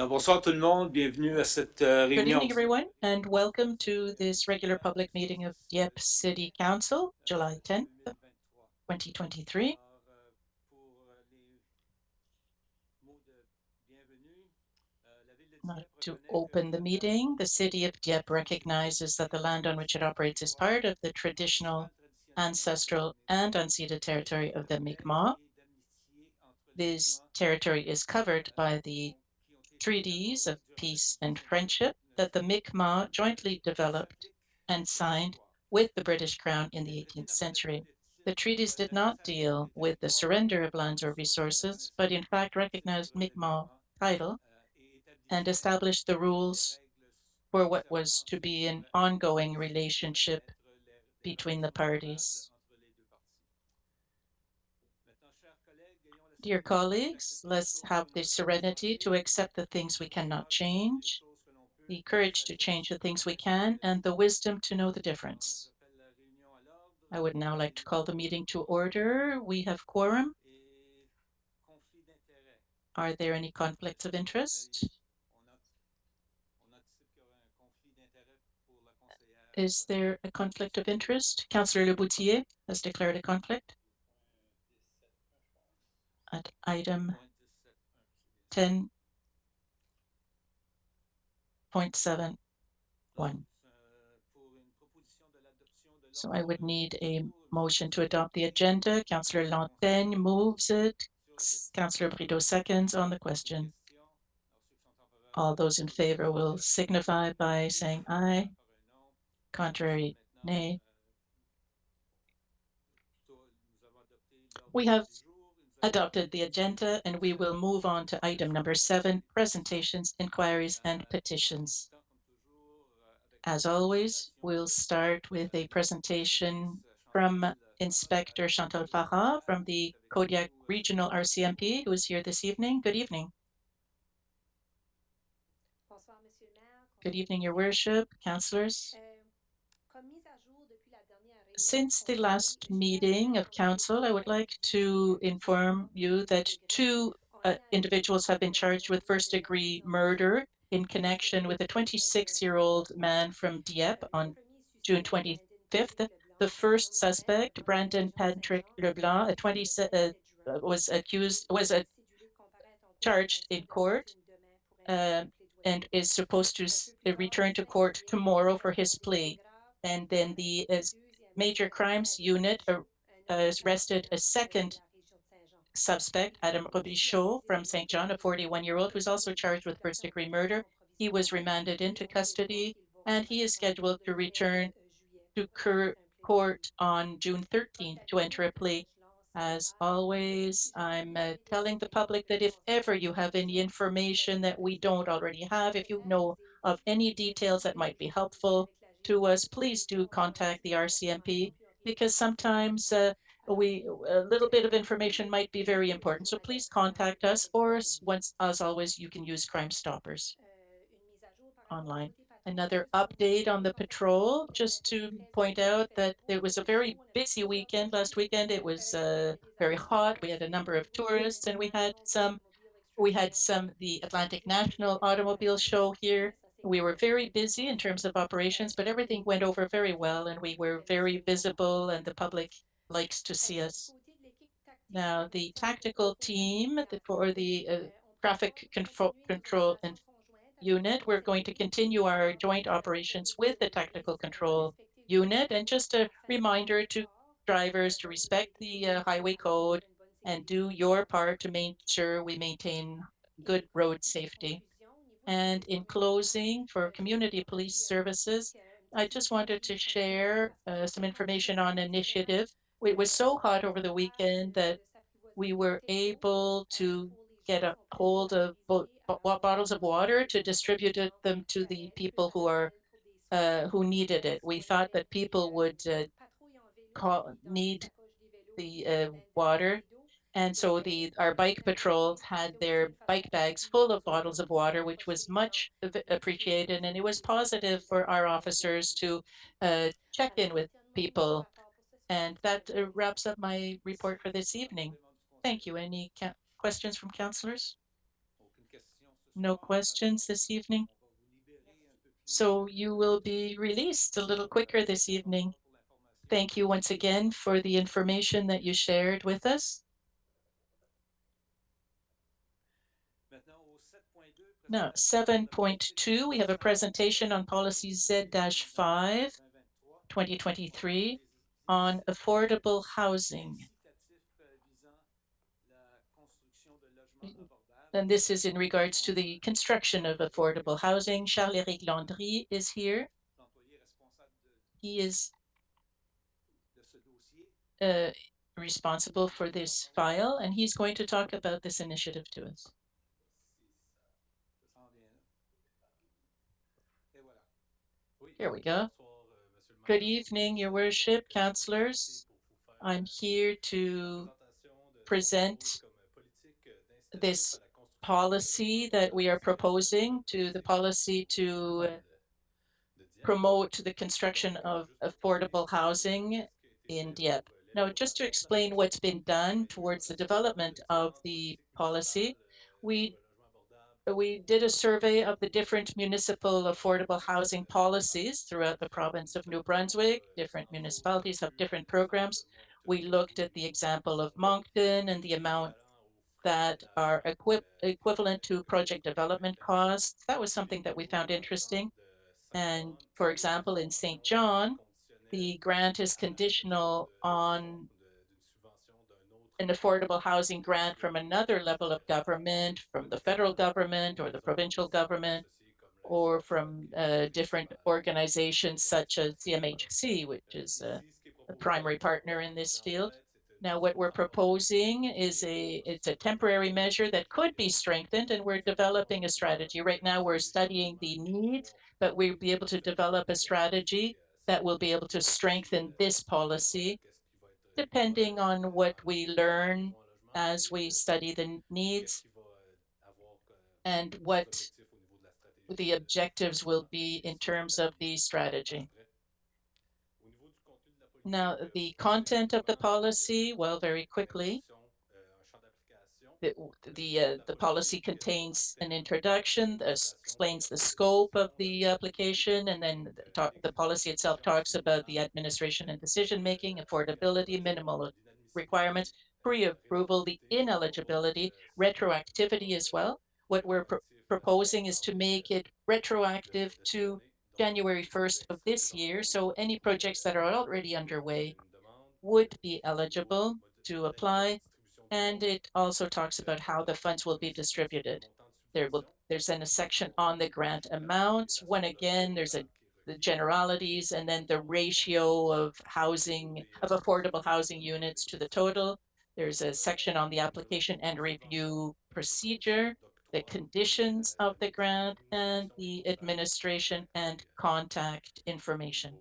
Bonsoir tout le monde, bienvenue à cette Good réunion. evening, everyone, and welcome to this regular public meeting of Dieppe City Council, July 10th, 2023. To open the meeting, the city of Dieppe recognizes that the land on which it operates is part of the traditional, ancestral, and unceded territory of the Mi'kmaq. This territory is covered by the treaties of peace and friendship that the Mi'kmaq jointly developed and signed with the British Crown in the 18th century. The treaties did not deal with the surrender of lands or resources, but in fact recognized Mi'kmaq title and established the rules for what was to be an ongoing relationship between the parties. Dear colleagues, let's have the serenity to accept the things we cannot change, the courage to change the things we can, and the wisdom to know the difference. I would now like to call the meeting to order. We have quorum. Are there any conflicts of interest? Is there a conflict of interest? Councillor Leboutier has declared a conflict at item 10.71. So I would need a motion to adopt the agenda. Councillor Lantaigne moves it. Councillor Brideau seconds on the question. All those in favor will signify by saying aye. Contrary, nay. We have adopted the agenda and we will move on to item number 7, presentations, inquiries, and petitions. As always, we'll start with a presentation from Inspector Chantal Farah from the Kodiak Regional RCMP, who is here this evening. Good evening. Good evening, Your Worship, councillors. Since the last meeting of council, I would like to inform you that two individuals have been charged with first-degree murder in connection with a 26-year-old man from Dieppe on June 25th. The first suspect, Brandon Patrick Leblanc, was charged in court and is supposed to return to court tomorrow for his plea. And then the Major Crimes Unit arrested a second suspect, Adam Robichaud from St. John, a 41-year-old, who's also charged with first-degree murder. He was remanded into custody, and he is scheduled to return to court on June 13th to enter a plea. As always, I'm telling the public that if ever you have any information that we don't already have, if you know of any details that might be helpful to us, please do contact the RCMP, because sometimes a little bit of information might be very important. So please contact us, or once, as always, you can use Crime Stoppers online. Another update on the patrol, just to point out that it was a very busy weekend last weekend. It was very hot. We had a number of tourists, and we had some the Atlantic National Automobile Show here. We were very busy in terms of operations, but everything went over very well, and we were very visible, and the public likes to see us. Now, the tactical team for the traffic control and unit, we're going to continue our joint operations with the technical control unit. And just a reminder to drivers to respect the highway code and do your part to make sure we maintain good road safety. And in closing, for community police services, I just wanted to share some information on initiative. It was so hot over the weekend that we were able to get a hold of bottles of water to distribute them to the people who needed it. We thought that people would need the water, and so our bike patrols had their bike bags full of bottles of water, which was much appreciated, and it was positive for our officers to check in with people. And that wraps up my report for this evening. Thank you. Any questions from councillors? No questions this evening? So you will be released a little quicker this evening. Thank you once again for the information that you shared with us. Now, 7.2, we have a presentation on policy Z-5 2023 on affordable housing. And this is in regards to the construction of affordable housing. Charles-Éric Landry is here. He is responsible for this file, and he's going to talk about this initiative to us. Here we go. Good evening, Your Worship, councillors. I'm here to present this policy that we are proposing to the policy to promote the construction of affordable housing in Dieppe. Now, just to explain what's been done towards the development of the policy, we did a survey of the different municipal affordable housing policies throughout the province of New Brunswick. Different municipalities have different programs. We looked at the example of Moncton and the amount that are equivalent to project development costs. That was something that we found interesting. And for example, in St. John, the grant is conditional on an affordable housing grant from another level of government, from the federal government or the provincial government, or from different organizations such as CMHC, which is a primary partner in this field. Now, what we're proposing is it's a temporary measure that could be strengthened, and we're developing a strategy. Right now, we're studying the needs, but we'll be able to develop a strategy that will be able to strengthen this policy, depending on what we learn as we study the needs and what the objectives will be in terms of the strategy. Now, the content of the policy, well, very quickly, the policy contains an introduction, explains the scope of the application, and then the policy itself talks about the administration and decision making, affordability, minimal requirements, pre-approval, the ineligibility, retroactivity as well. What we're proposing is to make it retroactive to January 1st of this year. So any projects that are already underway would be eligible to apply. And it also talks about how the funds will be distributed. There's then a section on the grant amounts. When again, the generalities and then the ratio of affordable housing units to the total. There's a section on the application and review procedure, the conditions of the grant, and the administration and contact information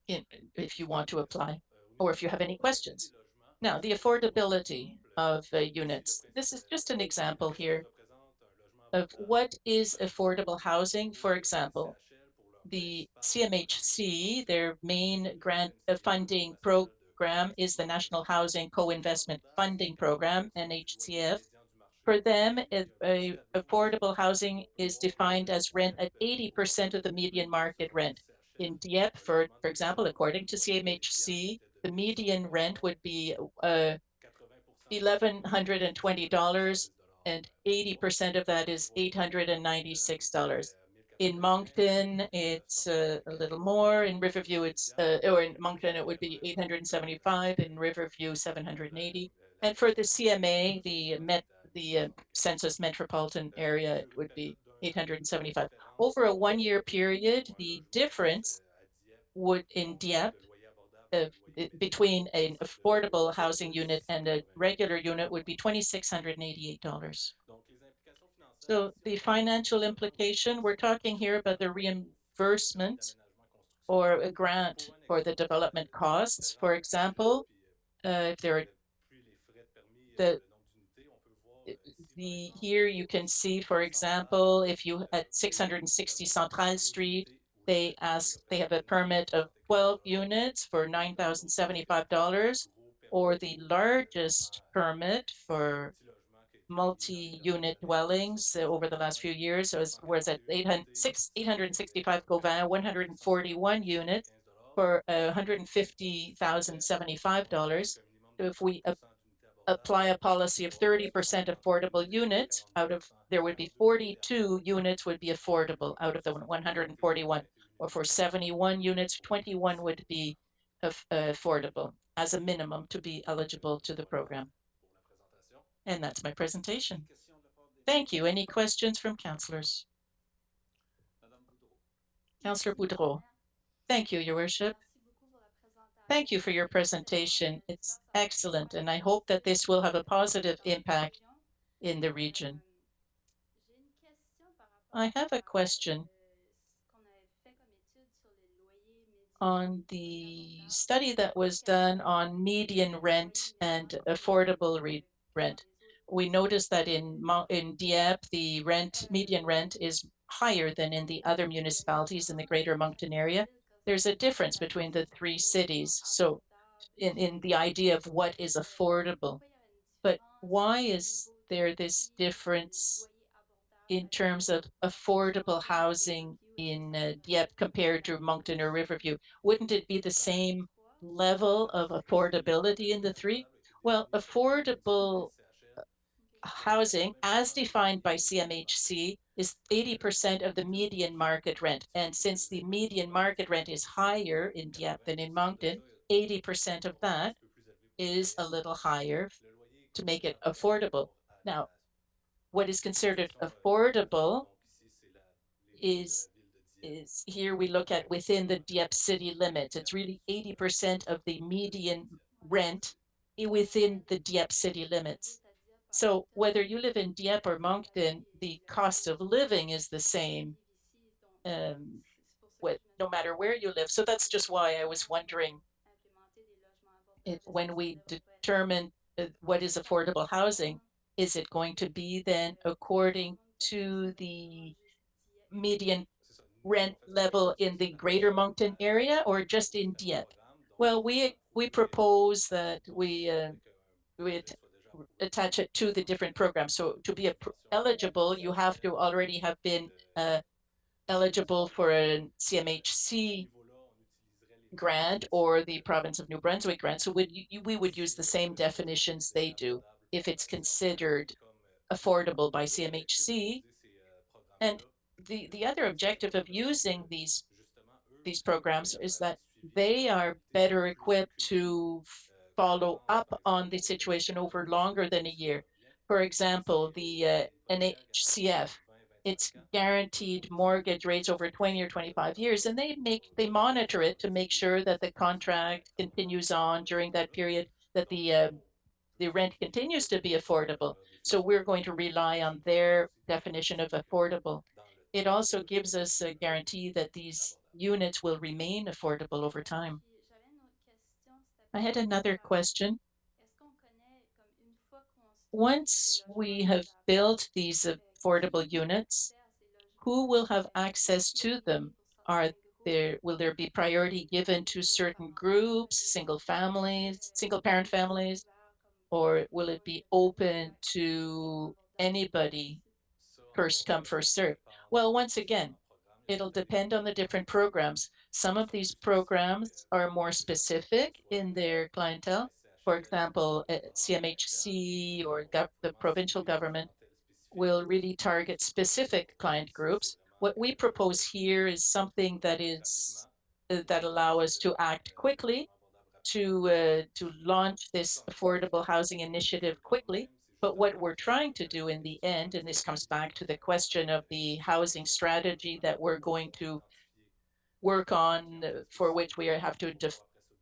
if you want to apply or if you have any questions. Now, the affordability of units. This is just an example here of what is affordable housing. For example, the CMHC, their main grant funding program is the National Housing Co-Investment Funding Program, NHCF. For them, affordable housing is defined as rent at 80% of the median market rent. In Dieppe, for example, according to CMHC, the median rent would be $1,120, and 80% of that is $896. In Moncton, it's a little more. In Riverview, or in Moncton, it would be 875. In Riverview, 780. And for the CMA, the census metropolitan area, it would be 875. Over a 1 year period, the difference would in Dieppe between an affordable housing unit and a regular unit would be $2,688. So the financial implication, we're talking here about the reimbursement or a grant for the development costs. For example, if there are here you can see, for example, if you at 660 Centrale Street, they have a permit of 12 units for $9,075, or the largest permit for multi-unit dwellings over the last few years. So was at 865 Gauvin, 141 units for $150,075. So if we apply a policy of 30% affordable units, there would be 42 units would be affordable out of the 141, or for 71 units, 21 would be affordable as a minimum to be eligible to the program. And that's my presentation. Thank you. Any questions from councillors? Councillor Boudreau. Thank you, Your Worship. Thank you for your presentation. It's excellent, and I hope that this will have a positive impact in the region. I have a question on the study that was done on median rent and affordable rent. We noticed that in Dieppe, the median rent is higher than in the other municipalities in the Greater Moncton area. There's a difference between the three cities. So in the idea of what is affordable, but why is there this difference in terms of affordable housing in Dieppe compared to Moncton or Riverview? Wouldn't it be the same level of affordability in the three? Well, affordable housing, as defined by CMHC, is 80% of the median market rent. And since the median market rent is higher in Dieppe than in Moncton, 80% of that is a little higher to make it affordable. Now, what is considered affordable is here we look at within the Dieppe city limits. It's really 80% of the median rent within the Dieppe city limits. So whether you live in Dieppe or Moncton, the cost of living is the same, no matter where you live. So that's just why I was wondering if when we determine what is affordable housing, is it going to be then according to the median rent level in the Greater Moncton area or just in Dieppe? Well, we propose that we attach it to the different programs. So to be eligible, you have to already have been eligible for a CMHC grant or the province of New Brunswick grant. So we would use the same definitions they do if it's considered affordable by CMHC. And the other objective of using these programs is that they are better equipped to follow up on the situation over longer than a year. For example, the NHCF, it's guaranteed mortgage rates over 20 or 25 years, and they monitor it to make sure that the contract continues on during that period, that the rent continues to be affordable. So we're going to rely on their definition of affordable. It also gives us a guarantee that these units will remain affordable over time. I had another question. Once we have built these affordable units, who will have access to them? Will there be priority given to certain groups, single families, single parent families, or will it be open to anybody, first come, first serve? Well, once again, it'll depend on the different programs. Some of these programs are more specific in their clientele. For example, CMHC or the provincial government will really target specific client groups. What we propose here is something that allow us to act quickly, to launch this affordable housing initiative quickly. But what we're trying to do in the end, and this comes back to the question of the housing strategy that we're going to work on, for which we have to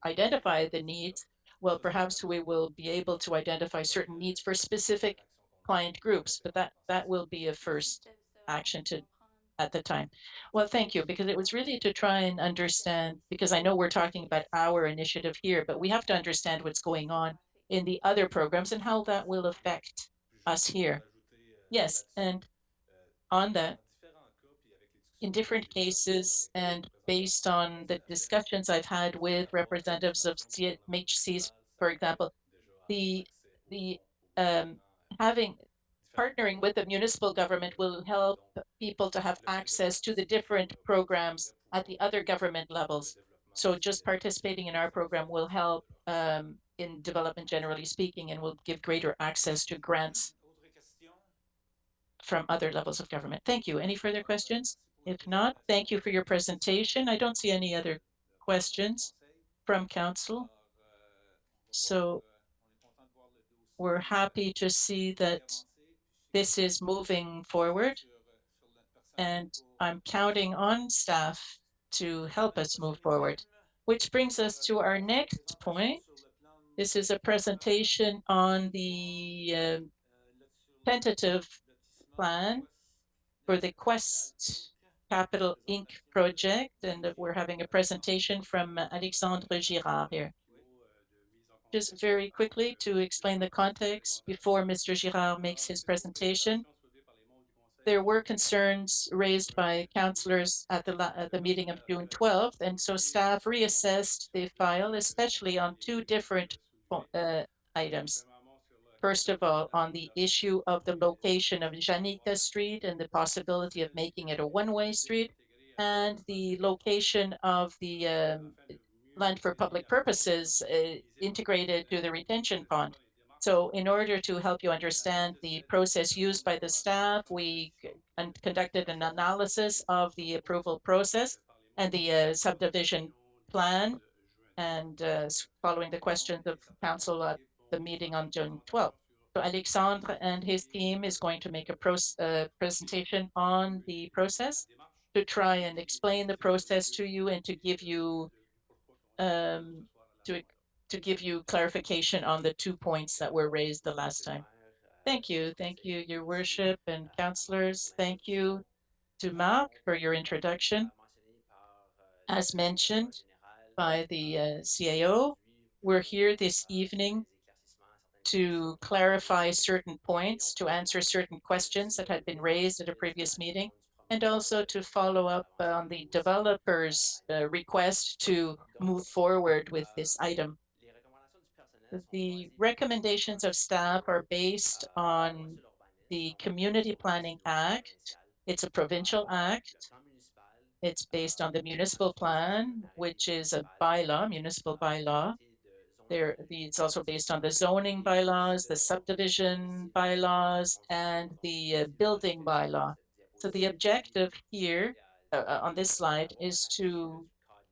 identify the needs. Well, perhaps we will be able to identify certain needs for specific client groups, but that will be a first action at the time. Well, thank you, because it was really to try and understand, because I know we're talking about our initiative here, but we have to understand what's going on in the other programs and how that will affect us here. Yes, and on that, in different cases and based on the discussions I've had with representatives of CMHCs, for example, the the having partnering with the municipal government will help people to have access to the different programs at the other government levels. So just participating in our program will help in development, generally speaking, and will give greater access to grants from other levels of government. Thank you. Any further questions? If not, thank you for your presentation. I don't see any other questions from council. So we're happy to see that this is moving forward, and I'm counting on staff to help us move forward. Which brings us to our next point. This is a presentation on the tentative plan for the Quest Capital Inc. project, and we're having a presentation from Alexandre Girard here. Just very quickly to explain the context before Mr. Girard makes his presentation. There were concerns raised by councillors at the meeting of June 12th, and so staff reassessed the file, especially on two different items. First of all, on the issue of the location of Janica Street and the possibility of making it a one-way street, and the location of the land for public purposes integrated to the retention pond. So in order to help you understand the process used by the staff, we conducted an analysis of the approval process and the subdivision plan, and following the questions of council at the meeting on June 12th. So Alexandre and his team is going to make a presentation on the process to try and explain the process to you and to give you um, to to give you clarification on the 2 points that were raised the last time. Thank you, Your Worship and councillors. Thank you to Marc for your introduction. As mentioned by the CAO, we're here this evening to clarify certain points, to answer certain questions that had been raised at a previous meeting, and also to follow up on the developer's request to move forward with this item. The recommendations of staff are based on the Community Planning Act. It's a provincial act. It's based on the municipal plan, which is a bylaw, municipal bylaw. It's also based on the zoning bylaws, the subdivision bylaws, and the building bylaw. So the objective here on this slide is to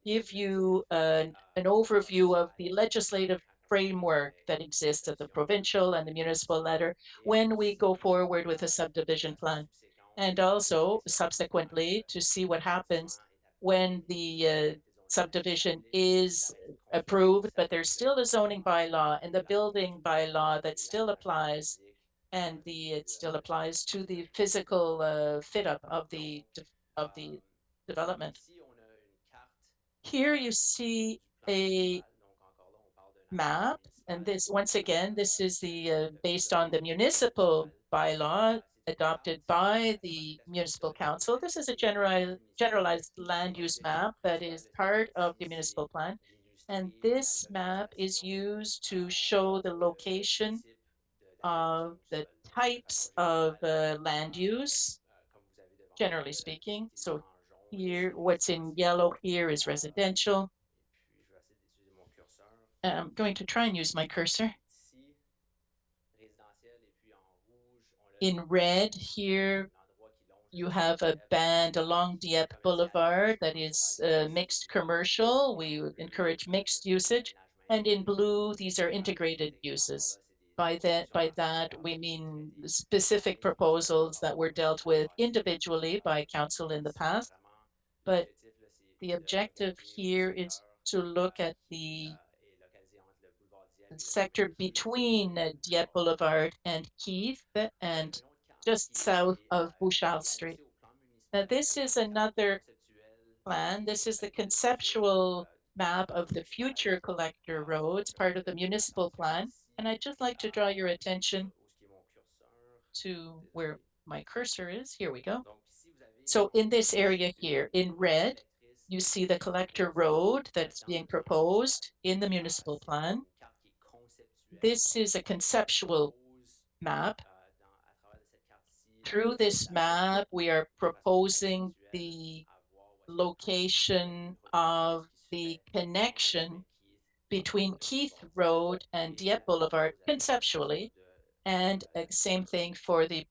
give you an overview of the legislative framework that exists at the provincial and the municipal level when we go forward with a subdivision plan. And also subsequently to see what happens when the subdivision is approved, but there's still a zoning bylaw and the building bylaw that still applies, and it still applies to the physical fit up of the development. Here you see a map, and this once again, this is the based on the municipal bylaw adopted by the municipal council. This is a generalized land use map that is part of the municipal plan. And this map is used to show the location of the types of land use, generally speaking. So here, what's in yellow here is residential. I'm going to try and use my cursor. In red here, you have a band along Dieppe Boulevard that is mixed commercial. We encourage mixed usage. And in blue, these are integrated uses. By that, we mean specific proposals that were dealt with individually by council in the past. But the objective here is to look at the sector between Dieppe Boulevard and Keith and just south of Bouchard Street. Now, this is another plan. This is the conceptual map of the future collector roads, part of the municipal plan. And I'd just like to draw your attention to where my cursor is. Here we go. So in this area here, in red, you see the collector road that's being proposed in the municipal plan. This is a conceptual map through this map, we are proposing the location of the connection between Keith Road and Dieppe Boulevard conceptually, and same thing for the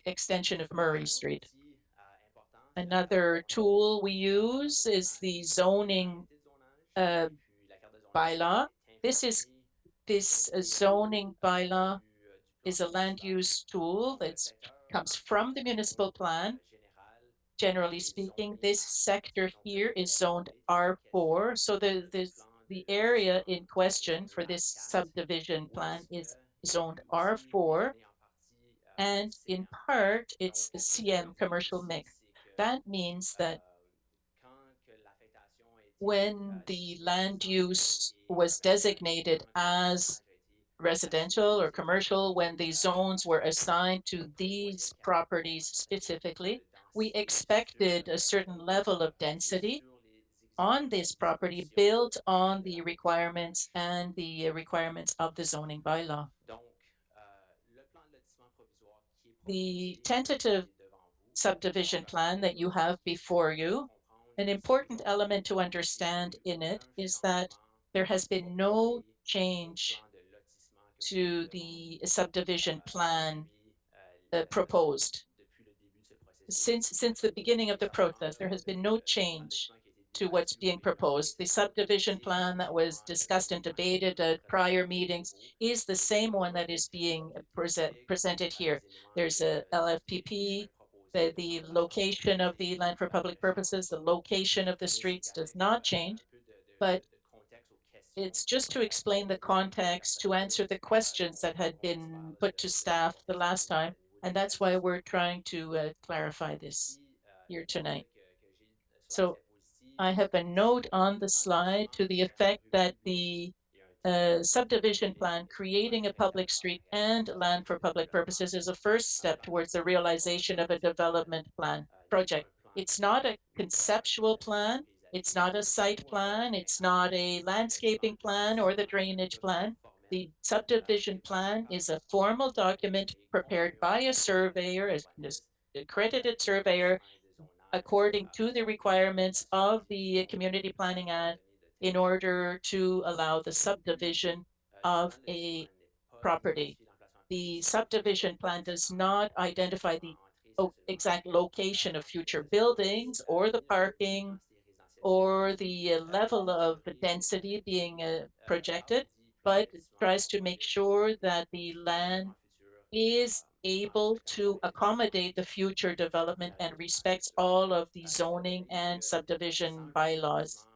extension of Murray Street. Another tool we use is the zoning uh, bylaw. This zoning bylaw is a land use tool that comes from the municipal plan. Generally speaking, this sector here is zoned R4. So the area in question for this subdivision plan is zoned R4. And in part, it's a CM commercial mix. That means that when the land use was designated as residential or commercial, when the zones were assigned to these properties specifically, we expected a certain level of density on this property built on the requirements and the requirements of the zoning bylaw. The tentative subdivision plan that you have before you, an important element to understand in it is that there has been no change to the subdivision plan proposed. Since the beginning of the process, there has been no change to what's being proposed. The subdivision plan that was discussed and debated at prior meetings is the same one that is being presented here. There's a LFPP, the location of the land for public purposes, the location of the streets does not change, but it's just to explain the context, to answer the questions that had been put to staff the last time. And that's why we're trying to clarify this here tonight. So I have a note on the slide to the effect that the subdivision plan creating a public street and land for public purposes is a first step towards the realization of a development plan project. It's not a conceptual plan. It's not a site plan. It's not a landscaping plan or the drainage plan. The subdivision plan is a formal document prepared by a surveyor, an accredited surveyor, according to the requirements of the Community Planning Act in order to allow the subdivision of a property. The subdivision plan does not identify the exact location of future buildings or the parking or the level of density being projected, but tries to make sure that the land is able to accommodate the future development and respects all of the zoning and subdivision bylaws.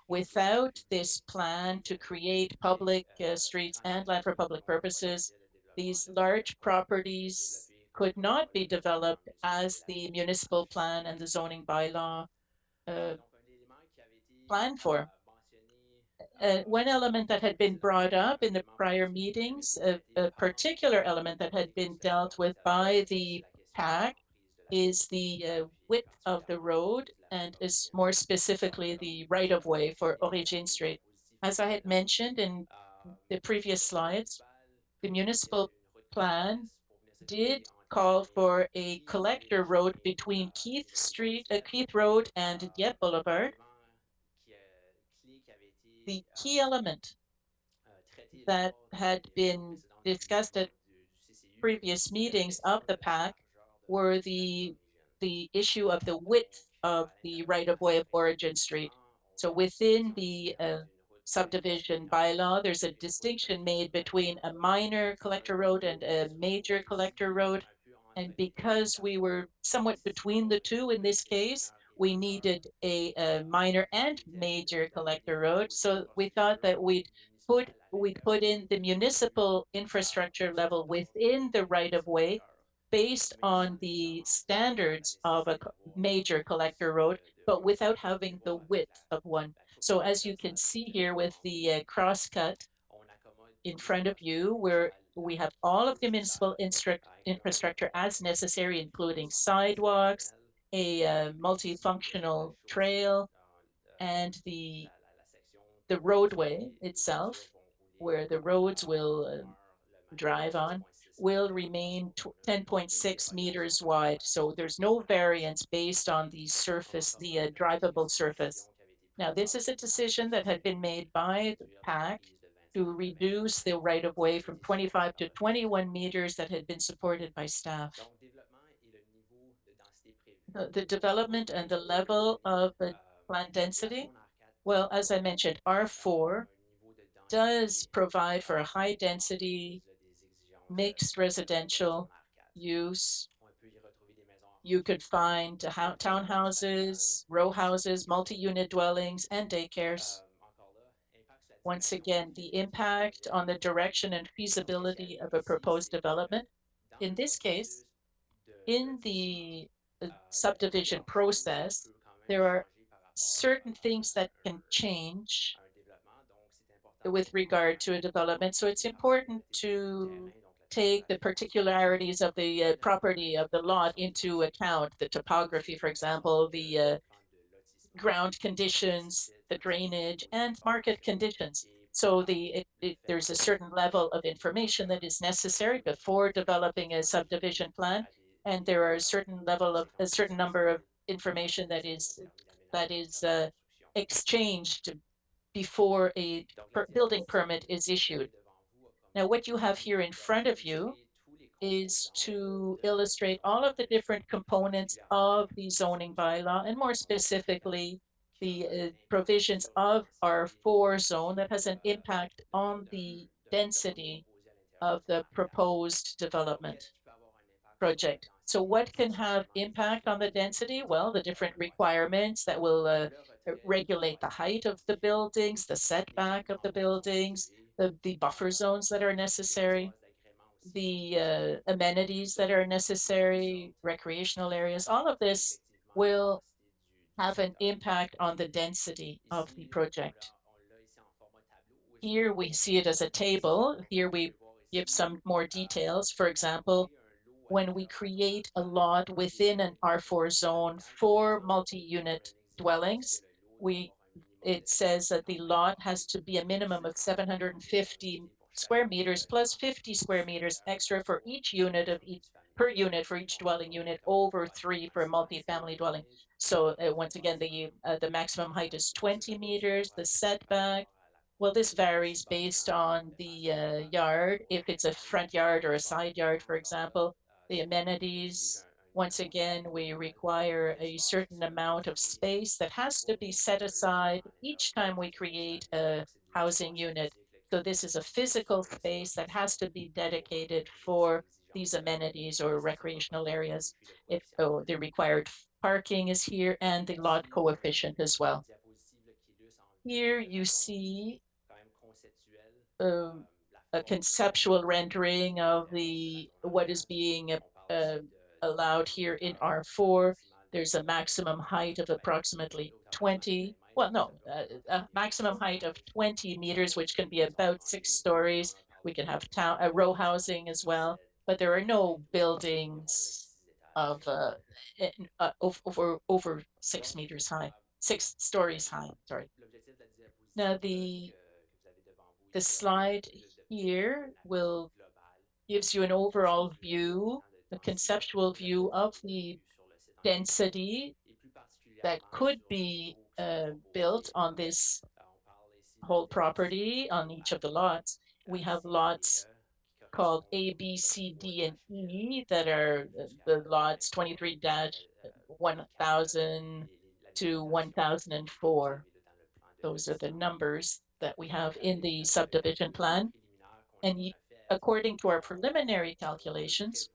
Without this plan to create public streets and land for public purposes, these large properties could not be developed as the municipal plan and the zoning bylaw uh, plan for. One element that had been brought up in the prior meetings, a particular element that had been dealt with by the PAC is the width of the road and is more specifically the right of way for Origin Street. As I had mentioned in the previous slides, the municipal plan did call for a collector road between Keith Road and Dieppe Boulevard. The key element that had been discussed at previous meetings of the PAC were the issue of the width of the right of way of Origin Street. So within the subdivision bylaw, there's a distinction made between a minor collector road and a major collector road. And because we were somewhat between the two in this case, we needed a minor and major collector road. So we thought that we'd put in the municipal infrastructure level within the right of way based on the standards of a major collector road, but without having the width of one. So as you can see here with the crosscut in front of you, where we have all of the municipal infrastructure as necessary, including sidewalks, a multifunctional trail, and the roadway itself, where the roads will drive on. will remain 10.6 meters wide. So there's no variance based on the surface, the drivable surface. Now, this is a decision that had been made by the PAC to reduce the right of way from 25 to 21 meters that had been supported by staff. The development and the level of the plant density, well, as I mentioned, R4 does provide for a high density mixed residential use. You could find townhouses, row houses, multi-unit dwellings, and daycares. Once again, the impact on the direction and feasibility of a proposed development. In this case, in the subdivision process, there are certain things that can change with regard to a development. So it's important to take the particularities of the property of the lot into account, the topography, for example, the ground conditions, the drainage, and market conditions. So there's a certain level of information that is necessary before developing a subdivision plan, and there are a certain number of information that is exchanged before a building permit is issued. Now, what you have here in front of you is to illustrate all of the different components of the zoning bylaw, and more specifically, the provisions of our four zone that has an impact on the density of the proposed development project. So what can have impact on the density? Well, the different requirements that will regulate the height of the buildings, the setback of the buildings, the buffer zones that are necessary, the amenities that are necessary, recreational areas, all of this will have an impact on the density of the project. Here we see it as a table. Here we give some more details. For example, when we create a lot within an R4 zone for multi-unit dwellings, we it says that the lot has to be a minimum of 750 square meters plus 50 square meters extra for each unit of each per unit for each dwelling unit, over 3 for a multi-family dwelling. So once again, the maximum height is 20 meters. The setback, well, this varies based on the yard. If it's a front yard or a side yard, for example, the amenities, once again, we require a certain amount of space that has to be set aside each time we create a housing unit. So this is a physical space that has to be dedicated for these amenities or recreational areas. The required parking is here and the lot coefficient as well. Here you see um, a conceptual rendering of the what is being uh, allowed here in R4. There's a maximum height of approximately 20, well, no, a maximum height of 20 meters, which can be about 6 stories. We can have row housing as well, but there are no buildings of over 6 meters high, 6 stories high. Sorry. Now the slide here will gives you an overall view, a conceptual view of the density that could be built on this whole property on each of the lots. We have lots called A, B, C, D, and E that are the lots 23-1000 to 1004. Those are the numbers that we have in the subdivision plan. And according to our preliminary calculations,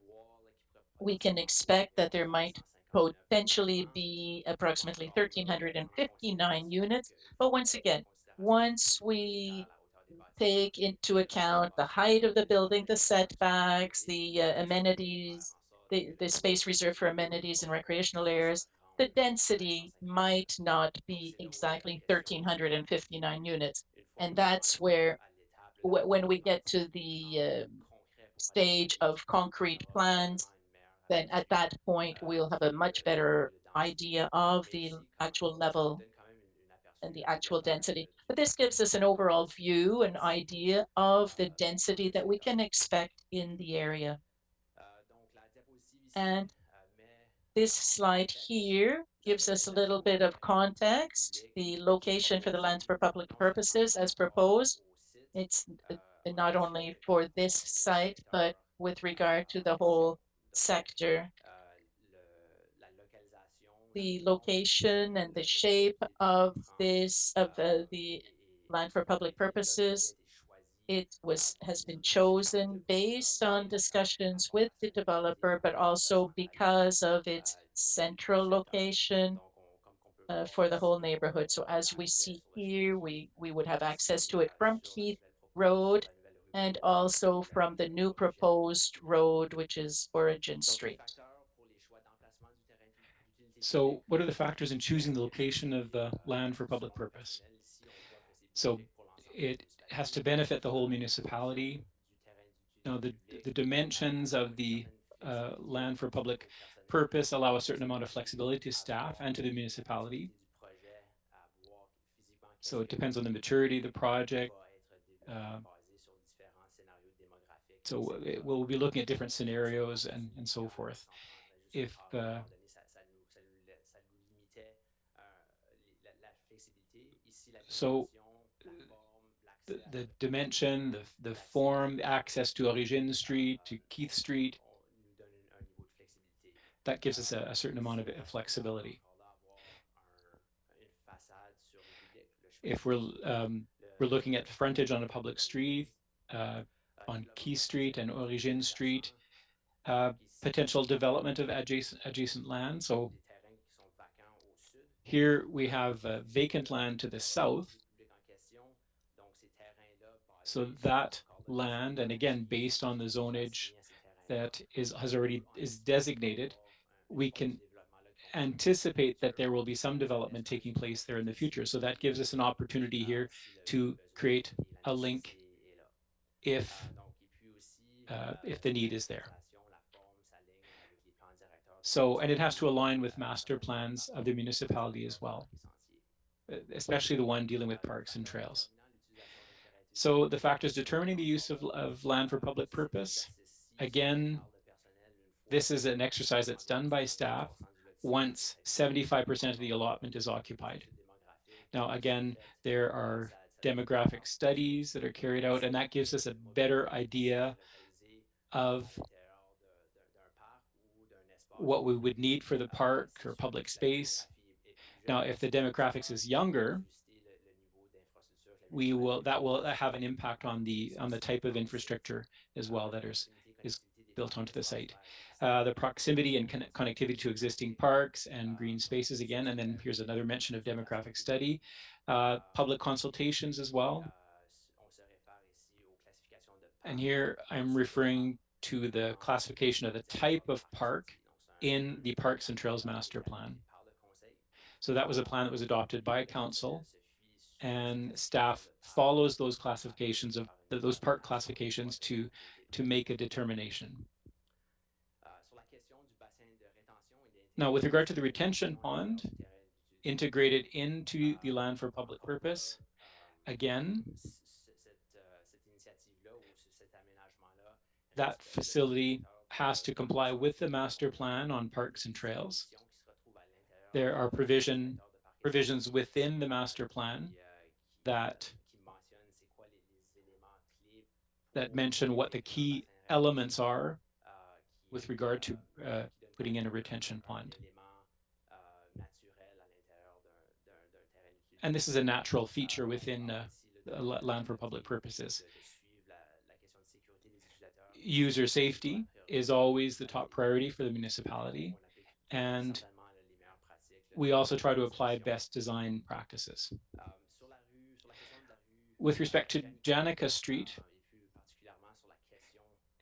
we can expect that there might potentially be approximately 1,359 units. But once again, once we take into account the height of the building, the setbacks, the amenities, the space reserved for amenities and recreational areas, the density might not be exactly 1,359 units. And that's where, when we get to the stage of concrete plans, then at that point, we'll have a much better idea of the actual level and the actual density. But this gives us an overall view, an idea of the density that we can expect in the area. And this slide here gives us a little bit of context, the location for the lands for public purposes as proposed. It's not only for this site, but with regard to the whole sector. The location and the shape of the land for public purposes, has been chosen based on discussions with the developer, but also because of its central location for the whole neighborhood. So as we see here, we would have access to it from Keith Road and also from the new proposed road, which is Origin Street. So what are the factors in choosing the location of the land for public purpose? So it has to benefit the whole municipality. Now, the dimensions of the land for public purpose allow a certain amount of flexibility to staff and to the municipality. So it depends on the maturity of the project. So we'll be looking at different scenarios and so forth. If so the dimension, the form, access to Origin Street, to Keith Street, that gives us a certain amount of flexibility. If we're looking at frontage on a public street, on Keith Street and Origin Street, potential development of adjacent land. So here we have vacant land to the south. So that land, and again, based on the zonage that is designated, we can anticipate that there will be some development taking place there in the future. So that gives us an opportunity here to create a link if the need is there. So, and it has to align with master plans of the municipality as well, especially the one dealing with parks and trails. So the factors determining the use of land for public purpose, again, this is an exercise that's done by staff once 75% of the allotment is occupied. Now, again, there are demographic studies that are carried out, and that gives us a better idea of what we would need for the park or public space. Now, if the demographics is younger, that will have an impact on the type of infrastructure as well that is built onto the site. The proximity and connectivity to existing parks and green spaces again, and then here's another mention of demographic study. Public consultations as well. And here I'm referring to the classification of the type of park in the Parks and Trails Master Plan. So that was a plan that was adopted by council, and staff follows those classifications of those park classifications to make a determination. Now, with regard to the retention pond integrated into the land for public purpose, again, that facility has to comply with the master plan on parks and trails. There are provisions within the master plan that mention what the key elements are with regard to putting in a retention pond. And this is a natural feature within land for public purposes. User safety is always the top priority for the municipality, and we also try to apply best design practices. With respect to Janica Street,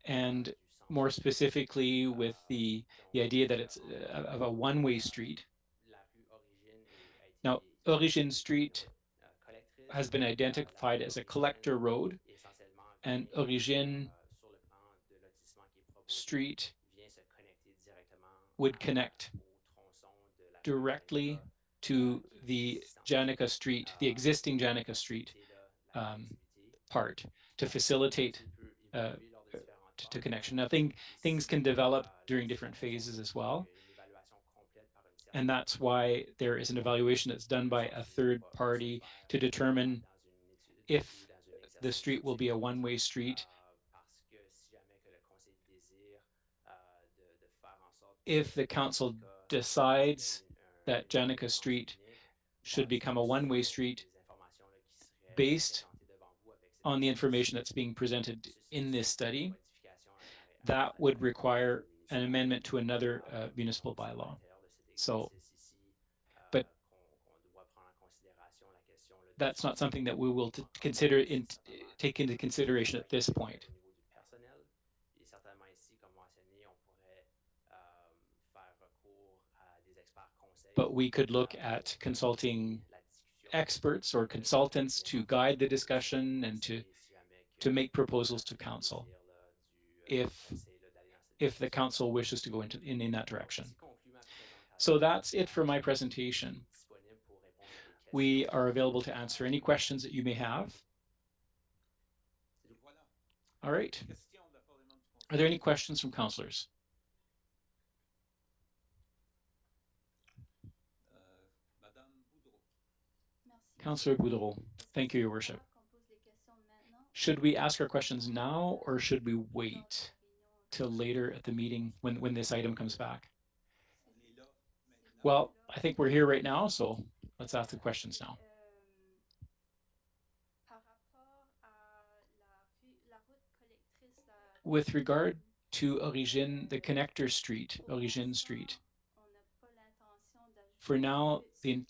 and more specifically with the idea that it's of a one-way street. Now, Origin Street has been identified as a collector road, and Origin Street would connect directly to the Janica Street, the existing Janica Street part to facilitate to connection. Now, things can develop during different phases as well. And that's why there is an evaluation that's done by a third party to determine if the street will be a one-way street, if the council decides that Janica Street should become a one-way street based on the information that's being presented in this study, that would require an amendment to another municipal bylaw. So, but that's not something that we will take into consideration at this point. But we could look at consulting experts or consultants to guide the discussion and to make proposals to council if the council wishes to go in that direction. So that's it for my presentation. We are available to answer any questions that you may have. All right. Are there any questions from councillors? Councillor Boudreau, thank you, Your Worship. Should we ask our questions now or should we wait till later at the meeting when this item comes back? Well, I think we're here right now, so let's ask the questions now. With regard to Origine, the connector street, Origine Street, for now, the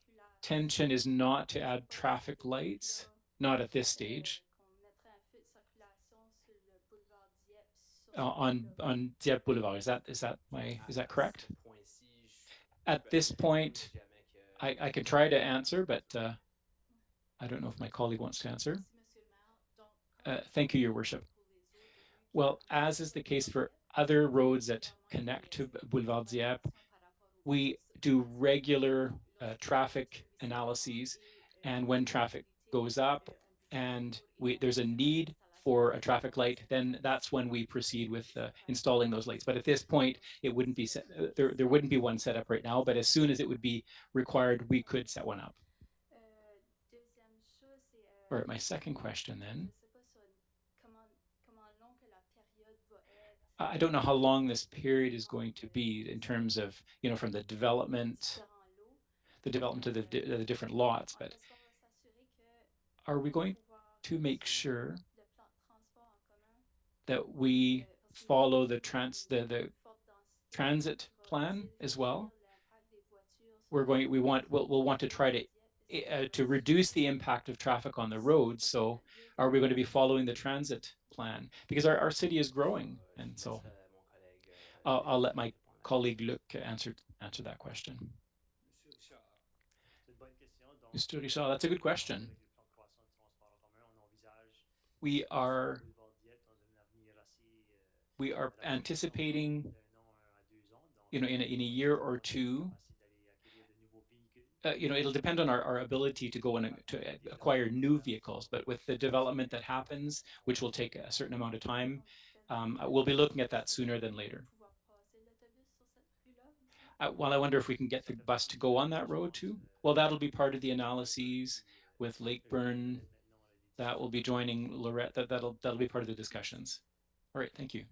intention is not to add traffic lights, not at this stage. On Dieppe Boulevard, is that correct? At this point, I can try to answer, but I don't know if my colleague wants to answer. Thank you, Your Worship. Well, as is the case for other roads that connect to Boulevard Dieppe, we do regular traffic analyses, and when traffic goes up and there's a need for a traffic light, then that's when we proceed with installing those lights. But at this point, it wouldn't be there wouldn't be one set up right now, but as soon as it would be required, we could set one up. All right, my second question then. I don't know how long this period is going to be in terms of, from the development of the different lots, but are we going to make sure that we follow the transit plan as well? We'll want to try to reduce the impact of traffic on the roads. So are we going to be following the transit plan? Because our city is growing, and so I'll let my colleague Luc answer that question. Mr. Richard, that's a good question. We are anticipating, in a year or two, it'll depend on our ability to go and to acquire new vehicles, but with the development that happens, which will take a certain amount of time, we'll be looking at that sooner than later. Well, I wonder if we can get the bus to go on that road too. Well, that'll be part of the analyses with Lakeburn. That will be joining Lorette. That'll be part of the discussions. All right, thank you.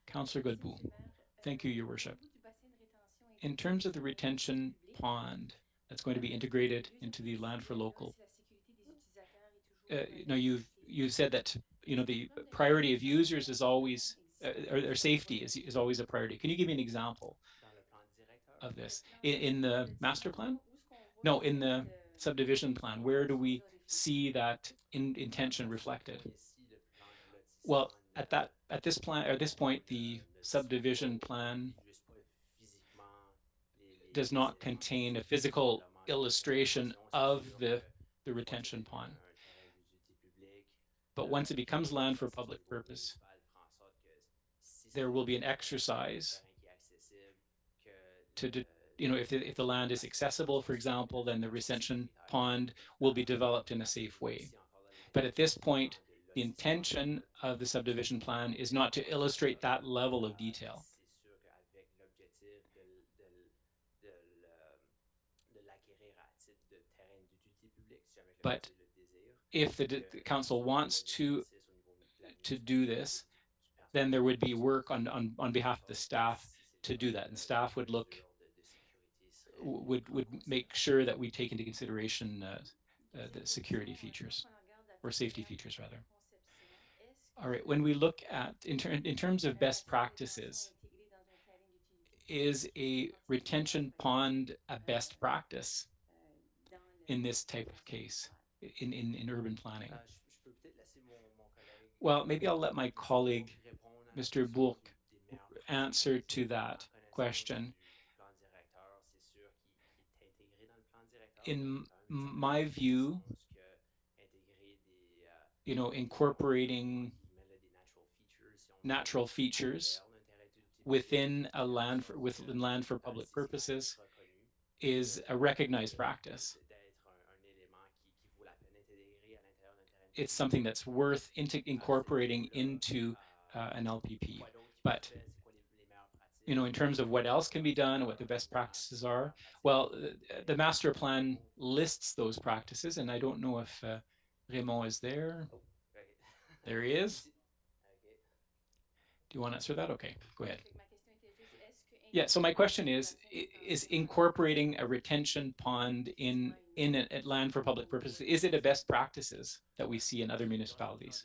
Councillor Godbout. Thank you, Your Worship. In terms of the retention pond that's going to be integrated into the land for local, you've said that the priority of users is always or safety is always a priority. Can you give me an example of this in the master plan? No, in the subdivision plan. Where do we see that intention reflected? Well, at this point, the subdivision plan does not contain a physical illustration of the retention pond. But once it becomes land for public purpose, there will be an exercise if the land is accessible, for example, then the retention pond will be developed in a safe way. But at this point, the intention of the subdivision plan is not to illustrate that level of detail. But if the council wants to do this, then there would be work on behalf of the staff to do that, and staff would make sure that we take into consideration the security features or safety features rather. All right, when we look at in terms of best practices, is a retention pond a best practice in this type of case in urban planning? Well, maybe I'll let my colleague, Mr. Bourque, answer to that question. In my view, incorporating natural features within land for public purposes is a recognized practice. It's something that's worth incorporating into an LPP. But in terms of what else can be done and what the best practices are, well, the master plan lists those practices, and I don't know if Raymond is there. There he is. Do you want to answer that? Okay, go ahead. Yeah, so my question is incorporating a retention pond in a land for public purposes, is it a best practices that we see in other municipalities?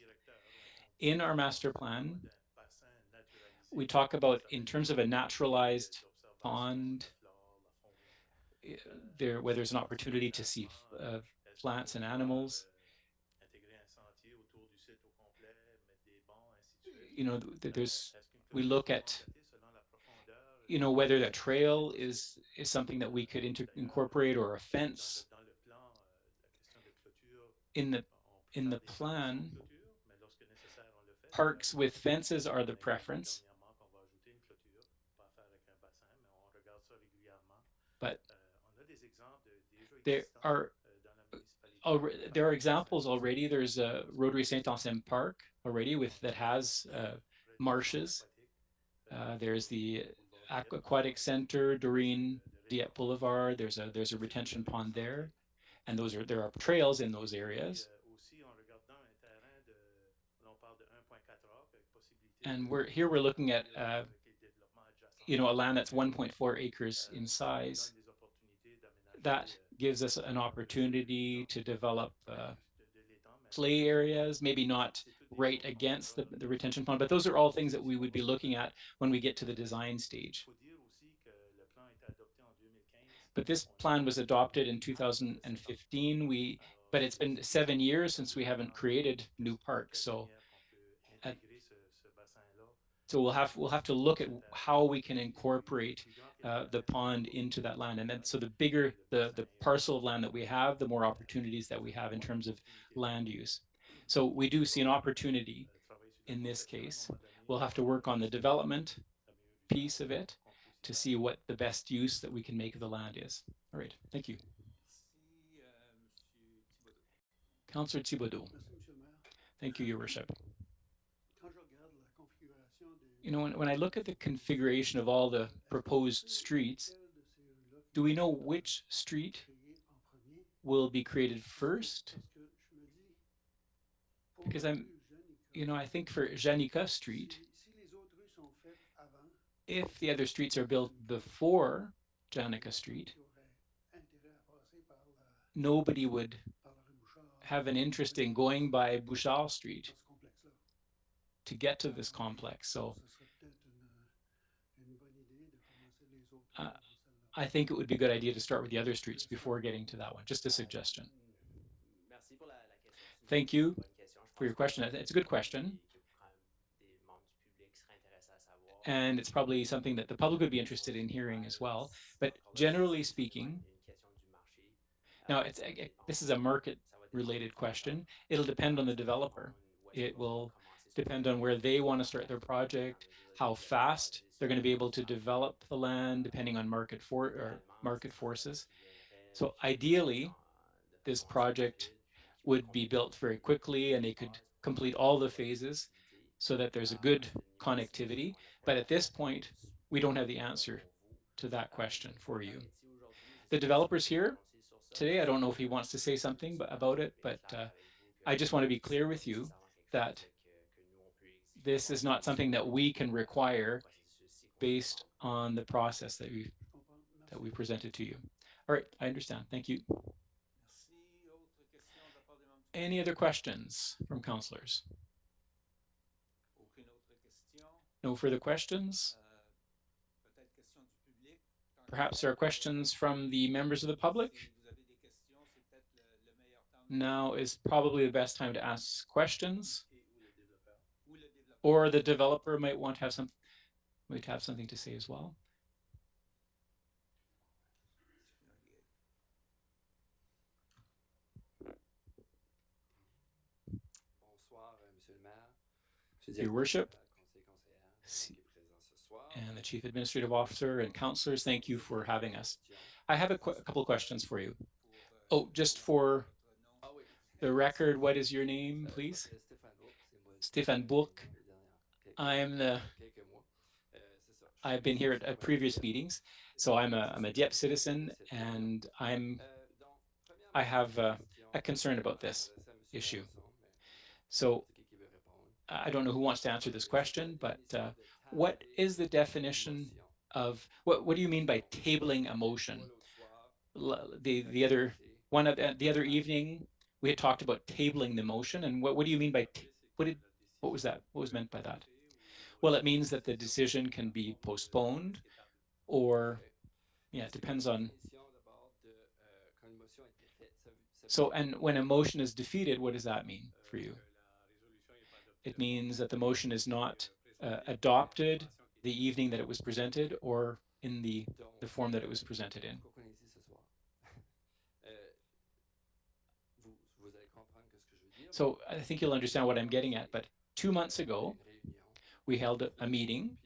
In our master plan, we talk about in terms of a naturalized pond, where there's an opportunity to see plants and animals. We look at whether that trail is something that we could incorporate, or a fence. In the plan, parks with fences are the preference, but there are examples already. There's a Rotary Saint-Anselme Park already that has marshes. There's the Aquatic Center, Doreen, Dieppe Boulevard. There's a retention pond there, and there are trails in those areas. And we're looking at a land that's 1.4 acres in size. That gives us an opportunity to develop play areas, maybe not right against the retention pond, but those are all things that we would be looking at when we get to the design stage. But this plan was adopted in 2015. But it's been 7 years since we haven't created new parks. So we'll have to look at how we can incorporate the pond into that land. And then so the bigger the parcel of land that we have, the more opportunities that we have in terms of land use. So we do see an opportunity in this case. We'll have to work on the development piece of it to see what the best use that we can make of the land is. All right, thank you. Councillor Thibodeau. Thank you, Your Worship. When I look at the configuration of all the proposed streets, do we know which street will be created first? Because I think for Janica Street, if the other streets are built before Janica Street, nobody would have an interest in going by Bouchard Street to get to this complex. So I think it would be a good idea to start with the other streets before getting to that one. Just a suggestion. Thank you for your question. It's a good question. And it's probably something that the public would be interested in hearing as well. But generally speaking, now this is a market related question. It'll depend on the developer. It will depend on where they want to start their project, how fast they're going to be able to develop the land, depending on market forces. So ideally, this project would be built very quickly and they could complete all the phases so that there's a good connectivity. But at this point, we don't have the answer to that question for you. The developer's here today. I don't know if he wants to say something about it, but I just want to be clear with you that this is not something that we can require based on the process that we presented to you. All right, I understand. Thank you. Any other questions from councillors? No further questions? Perhaps there are questions from the members of the public? Now is probably the best time to ask questions. Or the developer might want to have something to say as well. Your Worship, and the Chief Administrative Officer and councillors, thank you for having us. I have a couple of questions for you. Oh, just for the record, what is your name, please? Stéphane Bourque. I've been here at previous meetings, so I'm a Dieppe citizen, and I have a concern about this issue. So I don't know who wants to answer this question, but what is the definition of what do you mean by tabling a motion? The other evening we had talked about tabling the motion, and what do you mean by what was that? What was meant by that? Well, it means that the decision can be postponed, or yeah, it depends on. So, and when a motion is defeated, what does that mean for you? It means that the motion is not adopted the evening that it was presented, or in the form that it was presented in. So I think you'll understand what I'm getting at, but 2 months ago, we held a meeting,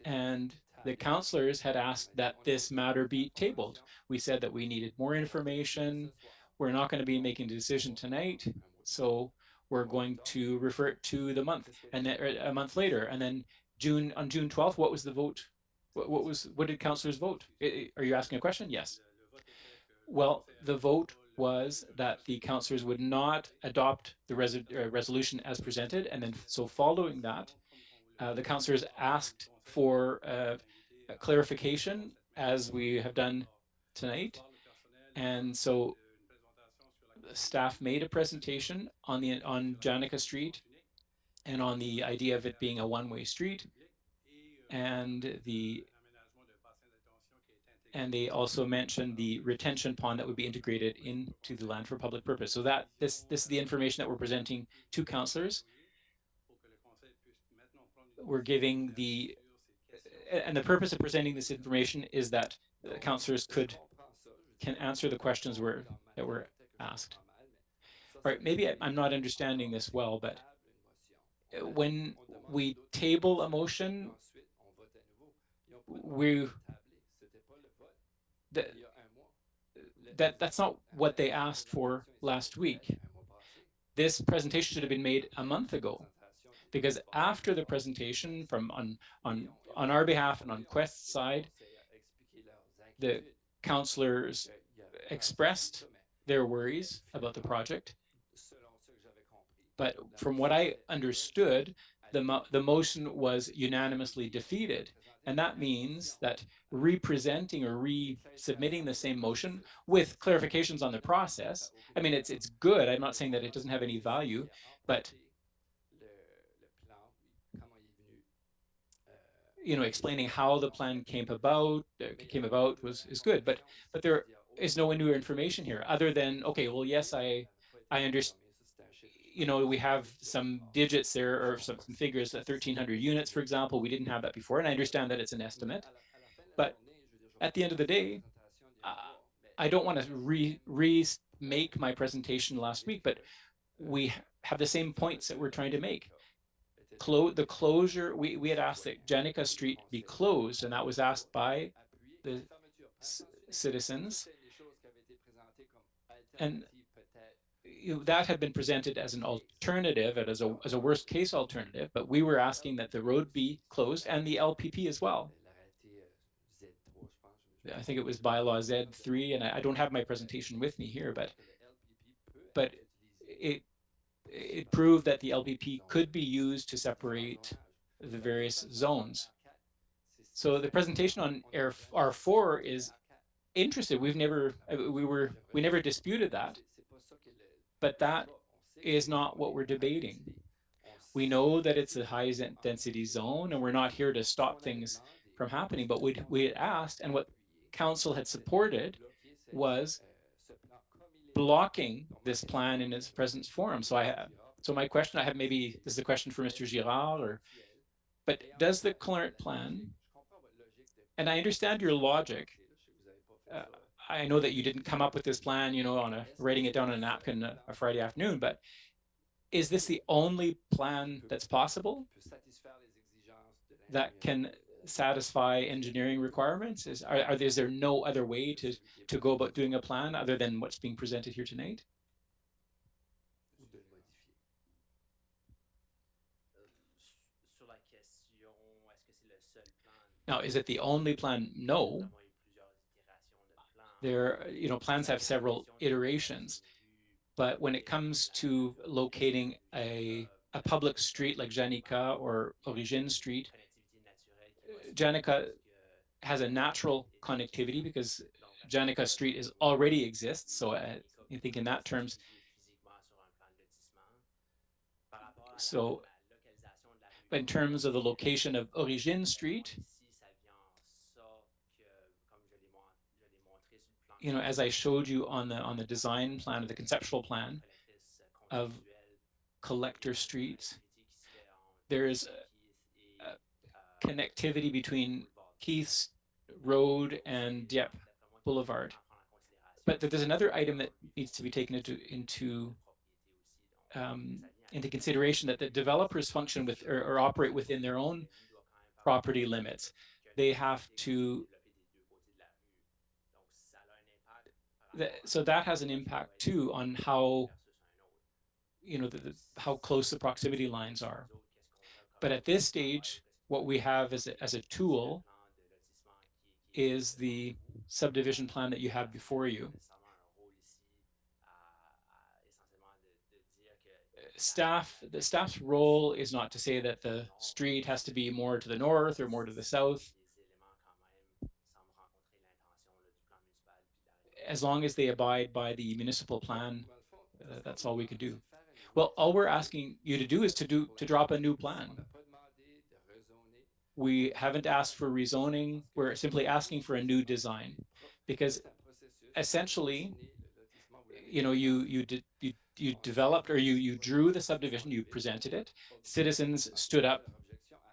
and the councillors had asked that this matter be tabled. We said that we needed more information. We're not going to be making a decision tonight, so we're going to refer it to the month, and then a month later, and then on June 12th, what was the vote? What did councillors vote? Are you asking a question? Yes. Well, the vote was that the councillors would not adopt the resolution as presented, and then so following that, the councillors asked for a clarification, as we have done tonight, and so the staff made a presentation on Janica Street and on the idea of it being a one-way street, and they also mentioned the retention pond that would be integrated into the land for public purpose. So that this is the information that we're presenting to councillors. We're giving and the purpose of presenting this information is that councillors can answer the questions that were asked. All right, maybe I'm not understanding this well, but when we table a motion, that's not what they asked for last week. This presentation should have been made a month ago, because after the presentation on our behalf and on Quest's side, the councillors expressed their worries about the project. But from what I understood, the motion was unanimously defeated. And that means that representing or resubmitting the same motion with clarifications on the process, I mean, it's good. I'm not saying that it doesn't have any value, but explaining how the plan came about is good. But there is no new information here other than, okay, well, yes, I understand. We have some digits there, or some figures, 1,300 units, for example. We didn't have that before, and I understand that it's an estimate. But at the end of the day, I don't want to remake my presentation last week, but have the same points that we're trying to make. The closure, we had asked that Jenica Street be closed, and that was asked by the citizens. And that had been presented as an alternative and as a worst case alternative, but we were asking that the road be closed and the LPP as well. I think it was bylaw Z3, and I don't have my presentation with me here, but it proved that the LPP could be used to separate the various zones. So the presentation on R4 is interesting. We never disputed that, but that is not what we're debating. We know that it's a high density zone, and we're not here to stop things from happening, but we had asked, and what council had supported was blocking this plan in its present form. So my question I have, maybe this is a question for Mr. Girard, but does the current plan, and I understand your logic, I know that you didn't come up with this plan, on writing it down on a napkin a Friday afternoon, but is this the only plan that's possible that can satisfy engineering requirements? Is there no other way to go about doing a plan other than what's being presented here tonight? Now, is it the only plan? No. Plans have several iterations, but when it comes to locating a public street like Janica or Origine Street, Janica has a natural connectivity because Janica Street already exists. So I think in that terms, so in terms of the location of Origine Street, as I showed you on the design plan, or the conceptual plan of collector streets, there is a connectivity between Keith's Road and Dieppe Boulevard. But there's another item that needs to be taken into consideration, that the developers function with or operate within their own property limits. They have to. So that has an impact too on how how close the proximity lines are. But at this stage, what we have as a tool is the subdivision plan that you have before you. The staff's role is not to say that the street has to be more to the north or more to the south. As long as they abide by the municipal plan, that's all we can do. Well, all we're asking you to do is to drop a new plan. We haven't asked for rezoning. We're simply asking for a new design, because essentially, you developed, or you drew the subdivision, you presented it. Citizens stood up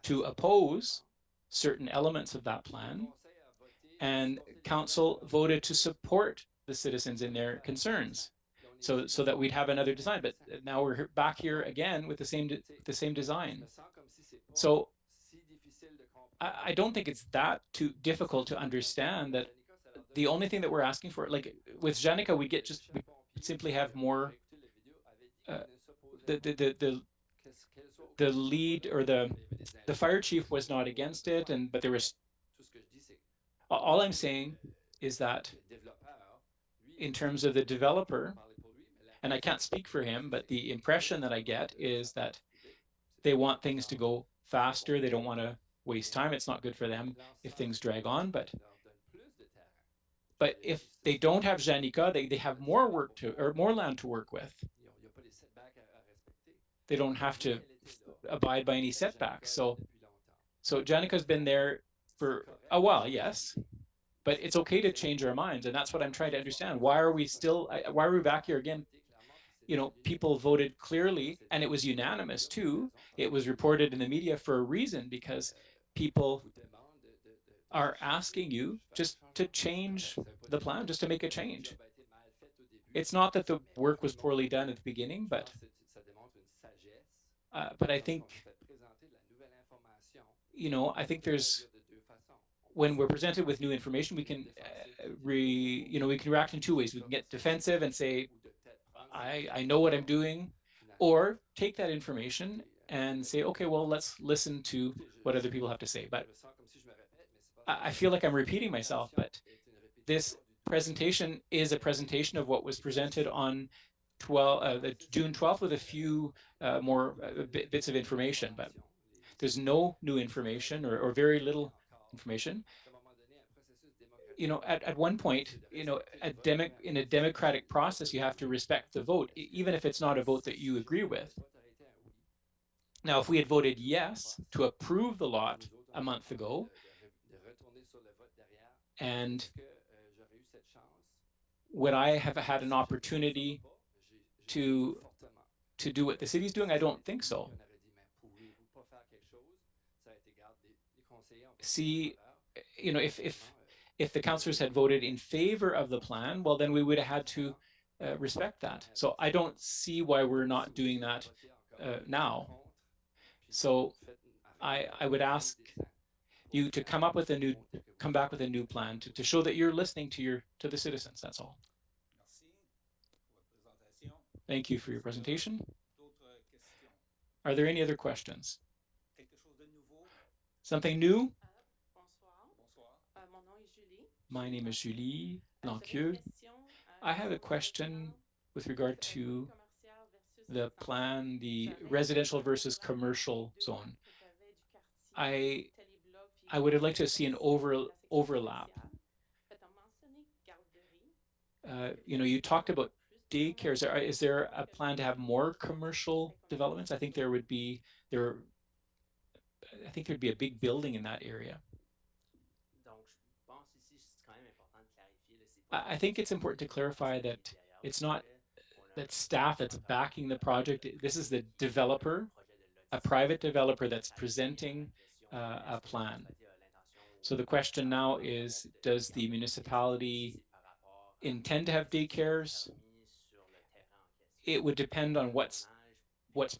to oppose certain elements of that plan, and council voted to support the citizens in their concerns, so that we'd have another design. But now we're back here again with the same design. So I don't think it's that too difficult to understand that the only thing that we're asking for, like with Janica, we simply have more the lead, or the fire chief was not against it, but there was. All I'm saying is that in terms of the developer, and I can't speak for him, but the impression that I get is that they want things to go faster. They don't want to waste time. It's not good for them if things drag on. But if they don't have Janica, they have more land to work with. They don't have to abide by any setbacks. So Janica's been there for a while, yes, but it's okay to change our minds, and that's what I'm trying to understand. Why are we back here again? People voted clearly, and it was unanimous too. It was reported in the media for a reason, because people are asking you just to change the plan, just to make a change. It's not that the work was poorly done at the beginning, but But I think, I think there's when we're presented with new information, we can we can react in two ways. We can get defensive and say, I know what I'm doing, or take that information and say, okay, well, let's listen to what other people have to say. But I feel like I'm repeating myself, but this presentation is a presentation of what was presented on the June 12th with a few more bits of information, but there's no new information or very little information. At one point, in a democratic process, you have to respect the vote, even if it's not a vote that you agree with. Now, if we had voted yes to approve the lot a month ago, and would I have had an opportunity to do what the city's doing? I don't think so. See, if the councillors had voted in favor of the plan, well, then we would have had to respect that. So I don't see why we're not doing that now. So I would ask you to come back with a new plan to show that you're listening to the citizens. That's all. Thank you for your presentation. Are there any other questions? Something new? My name is Julie Lanquieux. I have a question with regard to the plan, the residential versus commercial zone. I would have liked to see an overlap. You talked about daycares. Is there a plan to have more commercial developments? I think there'd be a big building in that area. I think it's important to clarify that it's not that staff that's backing the project. This is the developer, a private developer that's presenting a plan. So the question now is, does the municipality intend to have daycares? It would depend on what's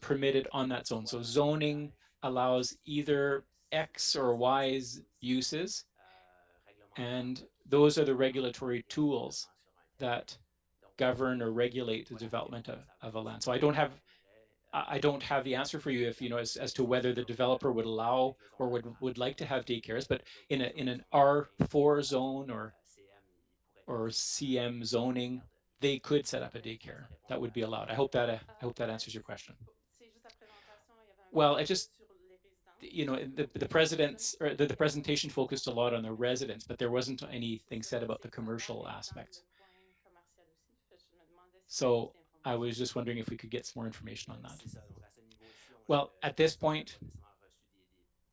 permitted on that zone. So zoning allows either X or Y's uses, and those are the regulatory tools that govern or regulate the development of a land. So I don't have the answer for you if as to whether the developer would allow or would like to have daycares, but in an R4 zone or CM zoning, they could set up a daycare. That would be allowed. I hope that answers your question. Well, it just the presentation focused a lot on the residents, but there wasn't anything said about the commercial aspects. So I was just wondering if we could get some more information on that. Well, at this point,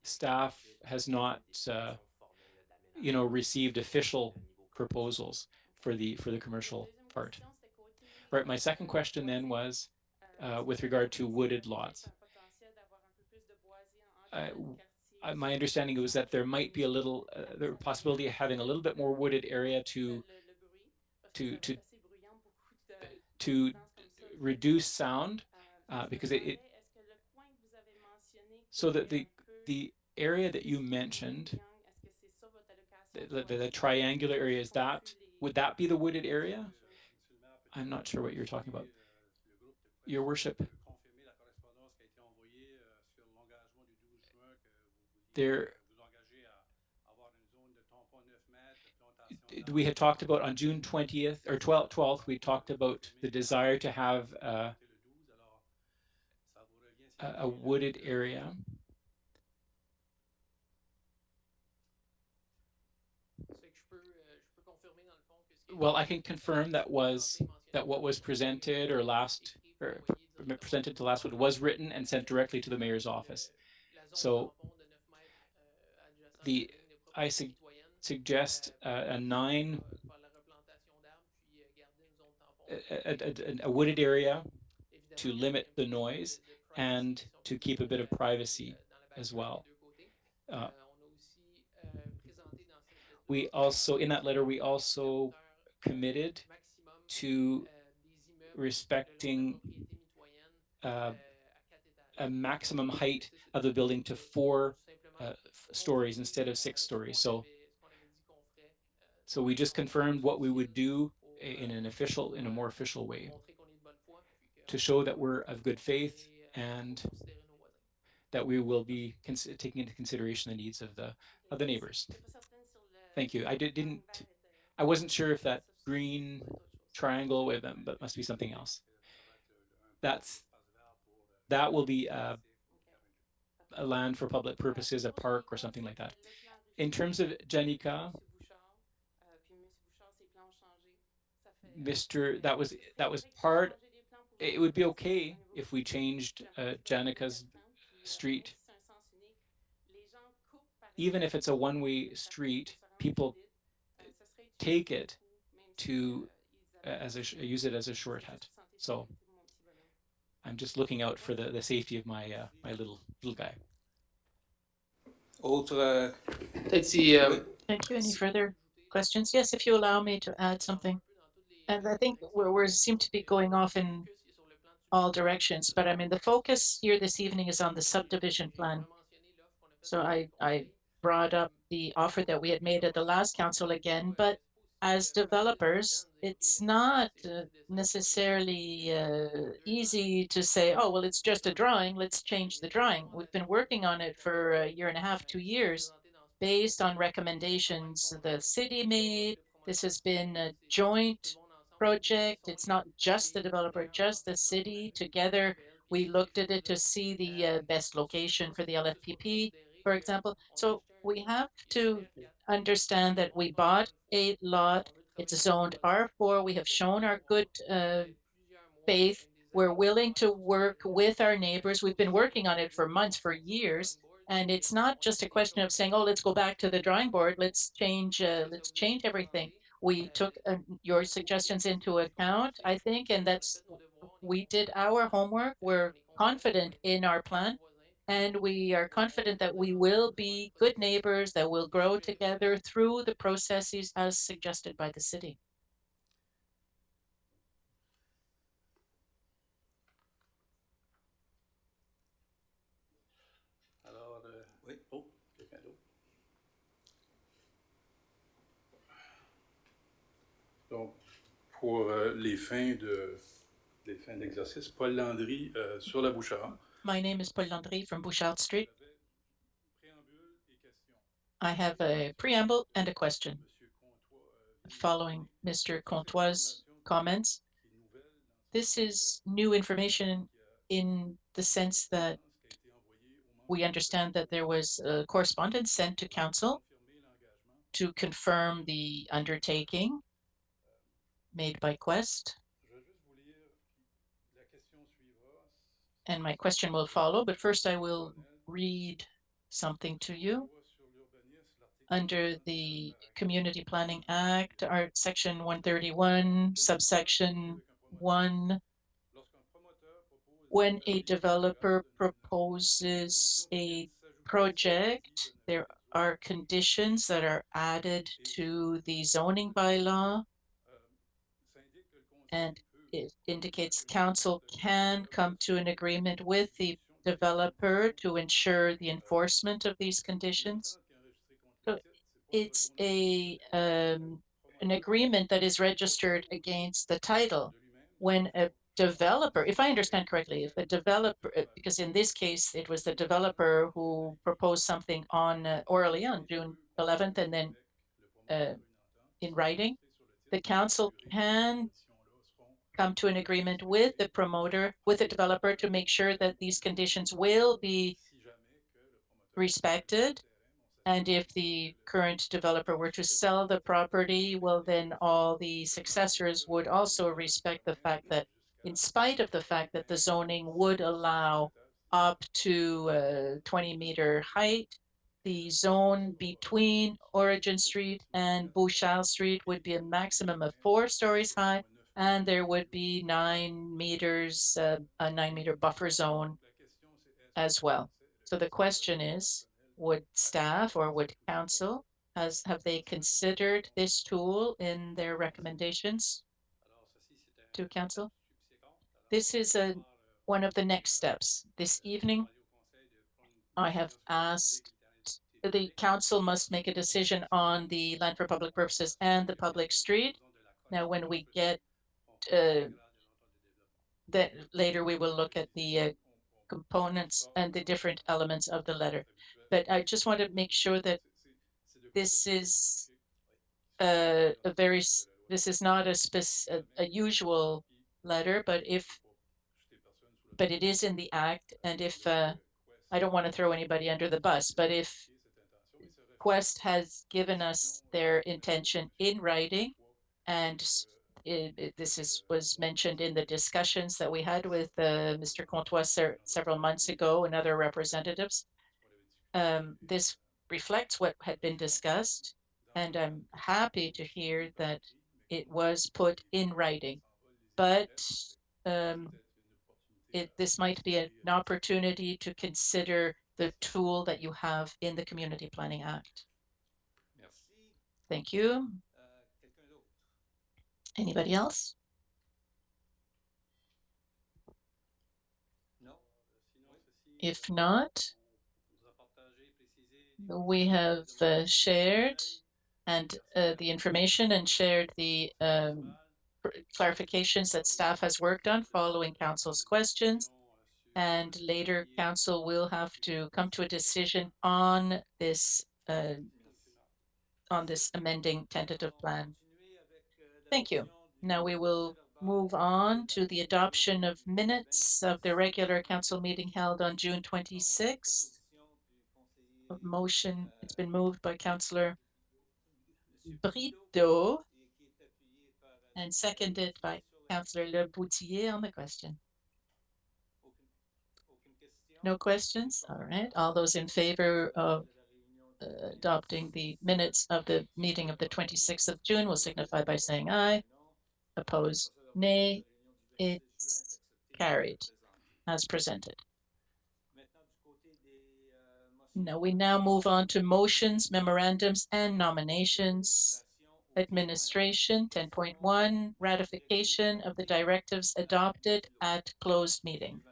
staff has not, received official proposals for the commercial part. Right. My second question then was with regard to wooded lots. My understanding was that there might be the possibility of having a little bit more wooded area to reduce sound because so that the area that you mentioned, the triangular area, would that be the wooded area? I'm not sure what you're talking about. Your worship, we had talked about on June 20th or 12th, we talked about the desire to have a wooded area. Well, I can confirm that what was presented presented to last was written and sent directly to the mayor's office. So I suggest a wooded area to limit the noise and to keep a bit of privacy as well. We also, in that letter, we also committed to respecting a maximum height of the building to 4 stories instead of 6 stories. So we just confirmed what we would do in a more official way to show that we're of good faith and that we will be taking into consideration the needs of the neighbors. Thank you. I wasn't sure if that green triangle with them, but must be something else. That will be a land for public purposes, a park or something like that. In terms of Janica, that was part. It would be okay if we changed Janica's street, even if it's a one-way street. People take it to use it as a shortcut. So I'm just looking out for the safety of my little guy. Autre, Peut-être Thank you. Any further questions? Yes, if you allow me to add something. And I think we seem to be going off in all directions, but I mean, the focus here this evening is on the subdivision plan. So I brought up the offer that we had made at the last council again, but as developers, it's not necessarily easy to say, oh, well, it's just a drawing, let's change the drawing. We've been working on it for a year and a half, 2 years, based on recommendations the city made. This has been a joint project. It's not just the developer, just the city. Together, we looked at it to see the best location for the LFPP, for example. So we have to understand that we bought a lot. It's zoned R4. We have shown our good faith. We're willing to work with our neighbors. We've been working on it for months, for years. And it's not just a question of saying, oh, let's go back to the drawing board. Let's change everything. We took your suggestions into account, I think, and we did our homework. We're confident in our plan, and we are confident that we will be good neighbors, that will grow together through the processes as suggested by the city. alors, oui, oh, quelqu'un d'autre. Donc, pour les fins d'exercice, Paul Landry sur la Bouchard. My name is Paul Landry from Bouchard Street. Préambule et question. I have a preamble and a question. Monsieur Comtois, Following Mr. Comtois' comments, this is new information in the sense that we understand that there was a correspondence sent to council to confirm the undertaking made by Quest. And my question will follow, but first I will read something to you. Under the Community Planning Act, Section 131, subsection 1, when a developer proposes a project, there are conditions that are added to the zoning bylaw, and it indicates council can come to an agreement with the developer to ensure the enforcement of these conditions. So it's an agreement that is registered against the title. When a developer, if I understand correctly, if a developer, because in this case, it was the developer who proposed something orally on June 11th, and then in writing, the council can come to an agreement with the promoter, with the developer, to make sure that these conditions will be respected. And if the current developer were to sell the property, well, then all the successors would also respect the fact that, in spite of the fact that the zoning would allow up to 20-meter height, the zone between Origin Street and Bouchard Street would be a maximum of 4 stories high, and there would be 9 meters, a 9-meter buffer zone as well. So the question is, would staff or would council, have they considered this tool in their recommendations to council? This is one of the next steps. This evening, I have asked the council must make a decision on the land for public purposes and the public street. Now, when we get that later, we will look at the components and the different elements of the letter. But I just want to make sure that this is this is not a usual letter, but it is in the act. And if I don't want to throw anybody under the bus, but if Quest has given us their intention in writing, and was mentioned in the discussions that we had with Mr. Comtois several months ago and other representatives. This reflects what had been discussed, and I'm happy to hear that it was put in writing. But this might be an opportunity to consider the tool that you have in the Community Planning Act. Thank you. Anybody else? If not, we have shared and the information and shared the clarifications that staff has worked on following council's questions. And later, council will have to come to a decision on this amending tentative plan. Thank you. Now we will move on to the adoption of minutes of the regular council meeting held on June 26th. Motion, it's been moved by Councillor Brito and seconded by Councillor Le Boutier on the question. No questions? All right. All those in favor of adopting the minutes of the meeting of the 26th of June will signify by saying aye. Opposed, nay. It's carried as presented. Now we move on to motions, memorandums, and nominations. Administration 10.1, ratification of the directives adopted at closed meeting.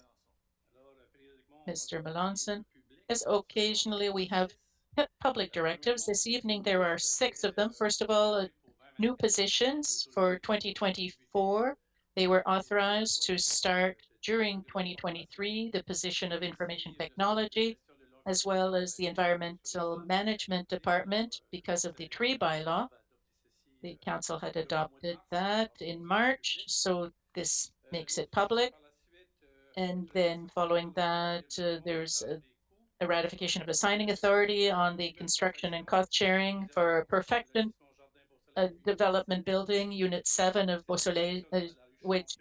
Mr. Melanson, as occasionally we have public directives. This evening there are 6 of them. First of all, new positions for 2024. They were authorized to start during 2023, the position of information technology, as well as the environmental management department because of the tree bylaw. The council had adopted that in March, so this makes it public. And then following that, there's a ratification of assigning authority on the construction and cost sharing for Perfection Development Building, Unit 7 of Beausoleil, which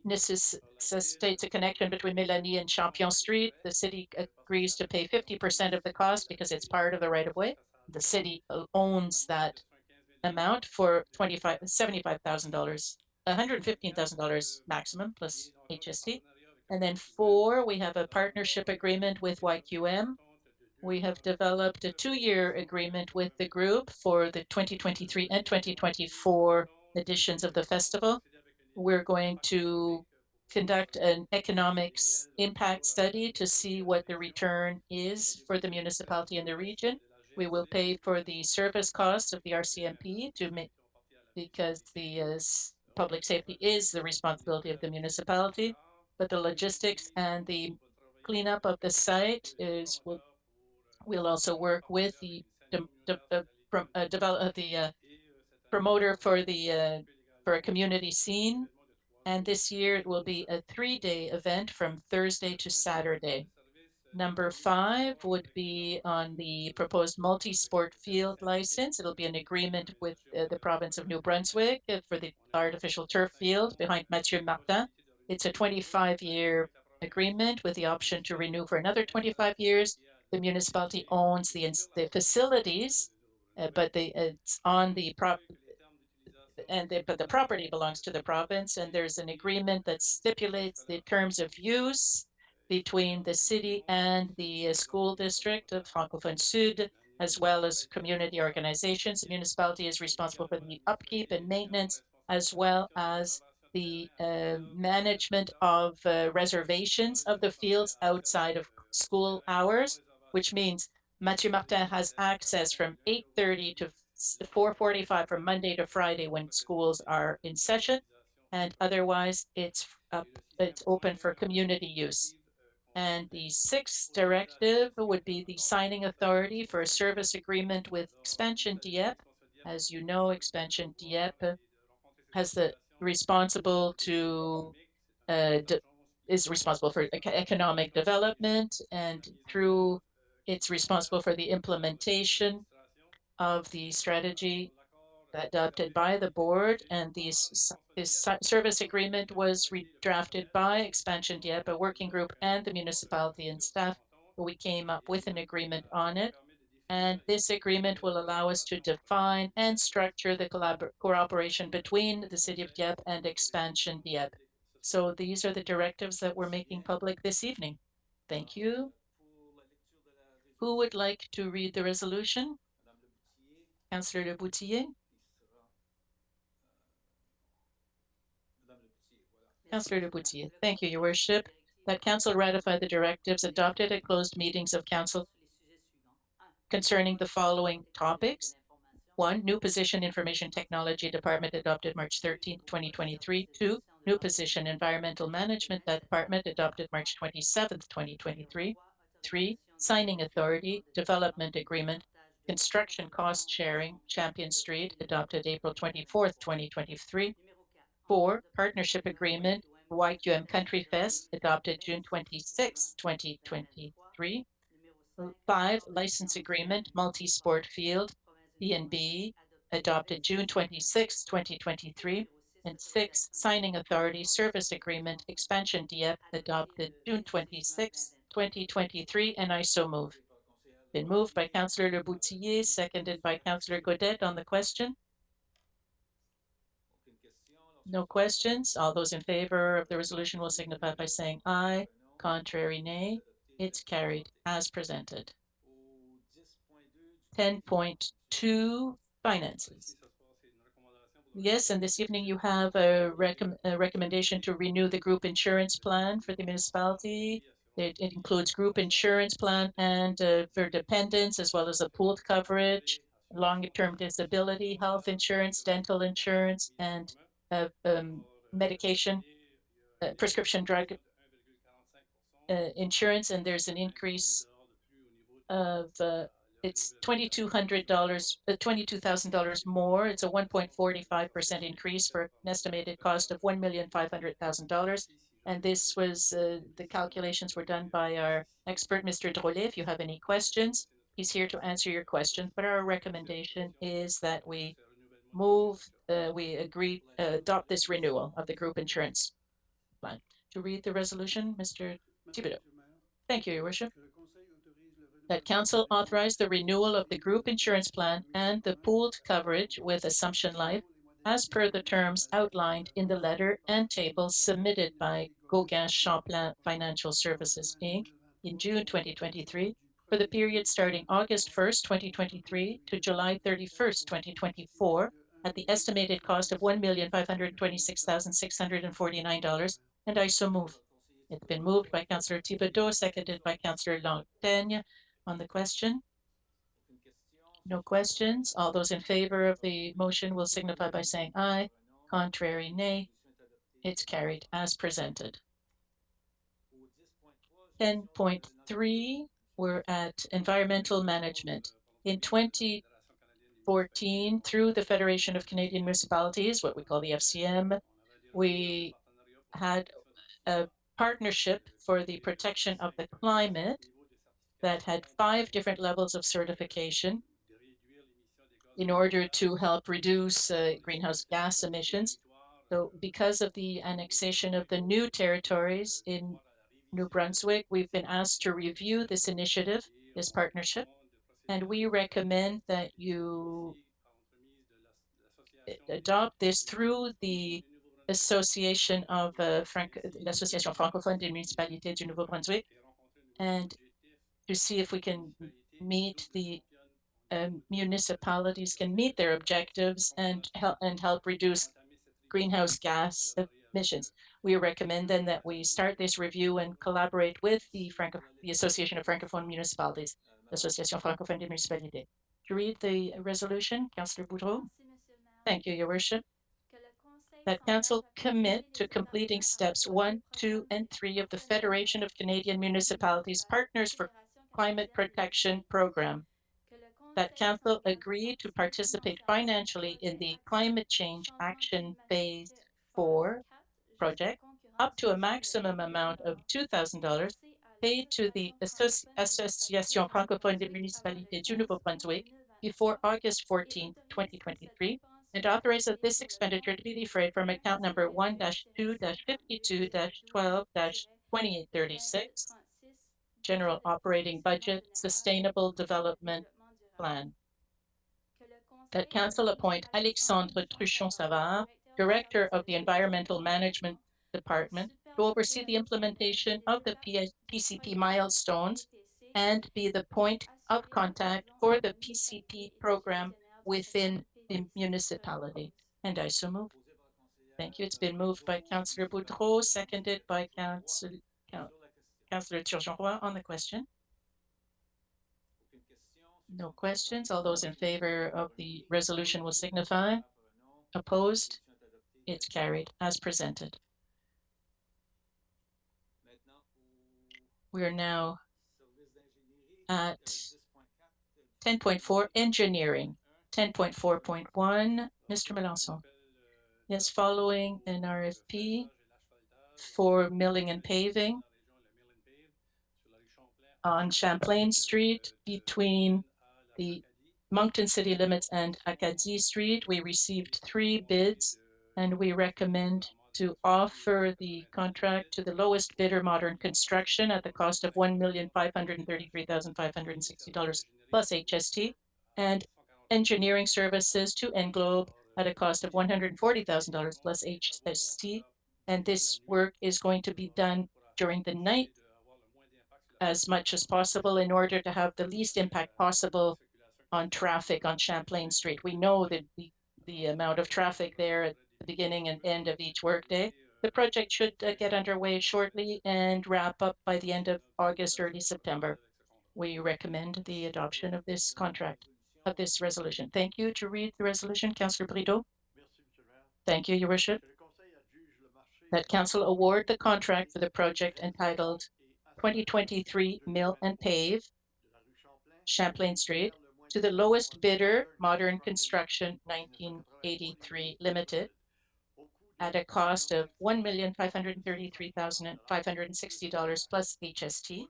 necessitates a connection between Mélanie and Champion Street. The city agrees to pay 50% of the cost because it's part of the right-of-way. The city owns that amount for $75,000, $115,000 maximum plus HST. And then 4, we have a partnership agreement with YQM. We have developed a 2-year agreement with the group for the 2023 and 2024 editions of the festival. We're going to conduct an economics impact study to see what the return is for the municipality and the region. We will pay for the service costs of the RCMP because the public safety is the responsibility of the municipality, but the logistics and the cleanup of the site we'll also work with the promoter for a community scene. And this year it will be a 3-day event from Thursday to Saturday. Number 5 would be on the proposed multi-sport field license. It'll be an agreement with the province of New-Brunswick for the artificial turf field behind Mathieu Martin. It's a 25-year agreement with the option to renew for another 25 years. The municipality owns the facilities, but it's on the but the property belongs to the province, and there's an agreement that stipulates the terms of use between the city and the school district of Francophone Sud, as well as community organizations. The municipality is responsible for the upkeep and maintenance, as well as the management of reservations of the fields outside of school hours, which means Mathieu Martin has access from 8:30 to 4:45 from Monday to Friday when schools are in session, and otherwise it's open for community use. And the sixth directive would be the signing authority for a service agreement with Expansion Dieppe. As you know, Expansion Dieppe has the responsible to is responsible for economic development, and through it's responsible for the implementation of the strategy adopted by the board. And this service agreement was redrafted by Expansion Dieppe, a working group, and the municipality and staff. We came up with an agreement on it. And this agreement will allow us to define and structure the cooperation between the City of Dieppe and Expansion Dieppe. So these are the directives that we're making public this evening. Thank you. Who would like to read the resolution? Councillor Le Boutier. Councillor Le Boutier. Thank you, Your Worship. That Council ratify the directives adopted at closed meetings of Council concerning the following topics. 1. New position Information Technology Department adopted March 13, 2023. 2. New position Environmental Management Department adopted March 27, 2023. 3. Signing Authority Development Agreement Construction Cost Sharing Champion Street adopted April 24, 2023. 4. Partnership Agreement YQM Country Fest adopted June 26, 2023. 5. License Agreement Multi-Sport Field B&B adopted June 26, 2023. And 6. Signing Authority Service Agreement Expansion Dieppe adopted June 26, 2023, and I so move. Been moved by Councillor Le Boutier, seconded by Councillor Godet on the question. No questions. All those in favor of the resolution will signify by saying aye. Contrary, nay. It's carried as presented. 10.2 Finances. Yes, and this evening you have a recommendation to renew the group insurance plan for the municipality. It includes group insurance plan and for dependents, as well as a pooled coverage, long-term disability, health insurance, dental insurance, and medication, prescription drug insurance. And there's an increase of it's $22,000 more. It's a 1.45% increase for an estimated cost of $1,500,000. And this was the calculations were done by our expert, Mr. Drolet. If you have any questions, he's here to answer your questions. But our recommendation is that we adopt this renewal of the group insurance plan. To read the resolution, Mr. Thibodeau. Thank you, Your Worship. That Council authorized the renewal of the group insurance plan and the pooled coverage with Assumption Life as per the terms outlined in the letter and table submitted by Gauguin Champlain Financial Services, Inc. in June 2023 for the period starting August 1st, 2023 to July 31st, 2024 at the estimated cost of $1,526,649, and I so move. It's been moved by Councillor Thibodeau, seconded by Councillor Lantaigne. On the question? No questions. All those in favor of the motion will signify by saying aye. Contrary, nay. It's carried as presented. 10.3, we're at environmental management. In 2014, through the Federation of Canadian Municipalities, what we call the FCM, we had a partnership for the protection of the climate that had 5 different levels of certification in order to help reduce greenhouse gas emissions. So because of the annexation of the new territories in New-Brunswick, we've been asked to review this initiative, this partnership, and we recommend that you adopt this through the Association of l'Association francophone des municipalités du Nouveau-Brunswick, and to see if we can meet the municipalities can meet their objectives and help reduce greenhouse gas emissions. We recommend then that we start this review and collaborate with the Association of Francophone Municipalities, Association Francophone des Municipalités. To read the resolution, Councillor Boudreau. Thank you, Your Worship. That Council commit to completing steps 1, 2, and 3 of the Federation of Canadian Municipalities Partners for Climate Protection Program. That Council agree to participate financially in the Climate Change Action Phase 4 project up to a maximum amount of $2,000 paid to the Association Francophone des Municipalités du Nouveau-Brunswick before August 14, 2023, and authorize that this expenditure to be defrayed from account number 1-2-52-12-2836, General Operating Budget, Sustainable Development Plan. That Council appoint Alexandre Truchon-Savard, Director of the Environmental Management Department, to oversee the implementation of the PCP milestones and be the point of contact for the PCP program within the municipality. And I so move. Thank you. It's been moved by Councillor Boudreau, seconded by Councillor Turgeon-Roy on the question. No questions. All those in favor of the resolution will signify. Opposed? It's carried as presented. We are now at 10.4 engineering. 10.4.1, Mr. Melanson. Yes, following an RFP for milling and paving on Champlain Street between the Moncton city limits and Acadie Street. We received 3 bids and we recommend to offer the contract to the lowest bidder, Modern Construction, at the cost of $1,533,560 plus HST, and engineering services to Englobe at a cost of $140,000 plus HST. And this work is going to be done during the night as much as possible in order to have the least impact possible on traffic on Champlain Street. We know that the amount of traffic there at the beginning and end of each workday. The project should get underway shortly and wrap up by the end of August, early September. We recommend the adoption of this contract, of this resolution. Thank you. To read the resolution, Councillor Brideau. Thank you, Your Worship. That Council award the contract for the project entitled 2023 Mill and Pave, Champlain Street, to the lowest bidder, Modern Construction 1983 Limited, at a cost of $1,533,560 plus HST.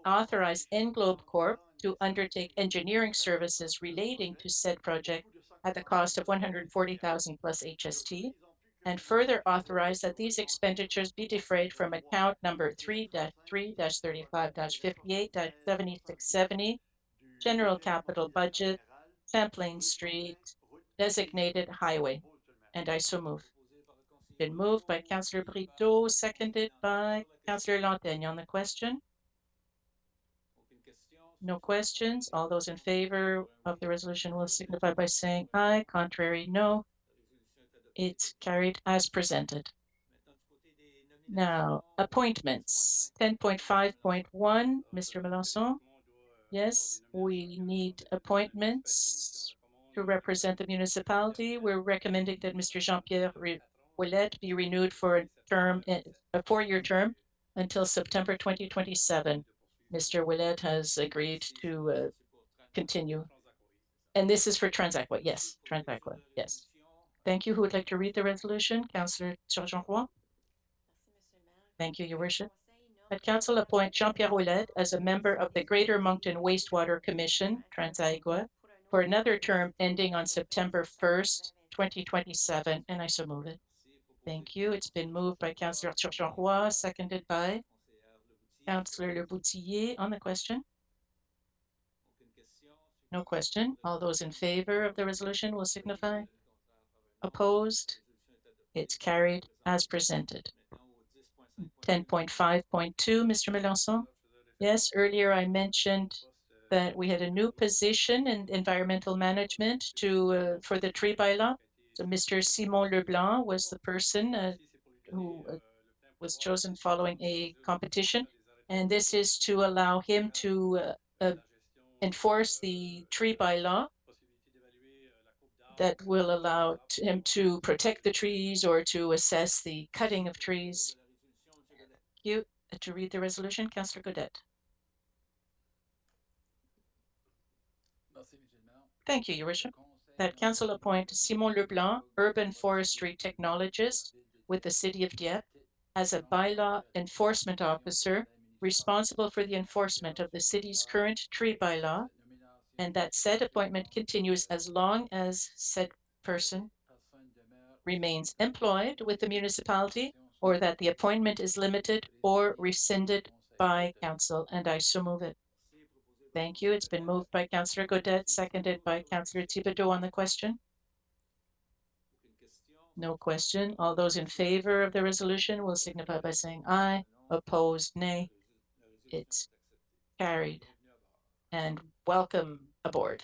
Authorize Englobe Corp to undertake engineering services relating to said project at the cost of $140,000 plus HST, and further authorize that these expenditures be defrayed from account number 3-3-35-58-7670, General Capital Budget, Champlain Street, Designated Highway. And I so move. Been moved by Councillor Brideau, seconded by Councillor Lantaigne on the question. No questions. All those in favor of the resolution will signify by saying aye. Contrary, no. It's carried as presented. Now, appointments. 10.5.1, Mr. Melanson. Yes, we need appointments to represent the municipality. We're recommending that Mr. Jean-Pierre Ouellette be renewed for a term, a 4-year term until September 2027. Mr. Ouellette has agreed to continue. And this is for Transaqua. Yes, Transaqua. Yes. Thank you. Who would like to read the resolution? Councillor Turgeon-Roy. Thank you, Your Worship. That Council appoint Jean-Pierre Ouellette as a member of the Greater Moncton Wastewater Commission, Transaqua, for another term ending on September 1st, 2027, and I so move it. Thank you. It's been moved by Councillor Turgeon-Roy, seconded by Councillor Le Boutillier on the question. No question. All those in favor of the resolution will signify. Opposed? It's carried as presented. 10.5.2, Mr. Melanson. Yes, earlier I mentioned that we had a new position in environmental management for the tree bylaw. So Mr. Simon Leblanc was the person who was chosen following a competition. And this is to allow him to enforce the tree bylaw that will allow him to protect the trees or to assess the cutting of trees. You to read the resolution, Councillor Godet. Thank you, Your Worship. That Council appoint Simon Leblanc, urban forestry technologist with the City of Dieppe, as a bylaw enforcement officer responsible for the enforcement of the city's current tree bylaw, and that said appointment continues as long as said person remains employed with the municipality, or that the appointment is limited or rescinded by council, and I so move it. Thank you. It's been moved by Councillor Godet, seconded by Councillor Thibodeau on the question. No question. All those in favor of the resolution will signify by saying aye. Opposed, nay. It's carried. And welcome aboard.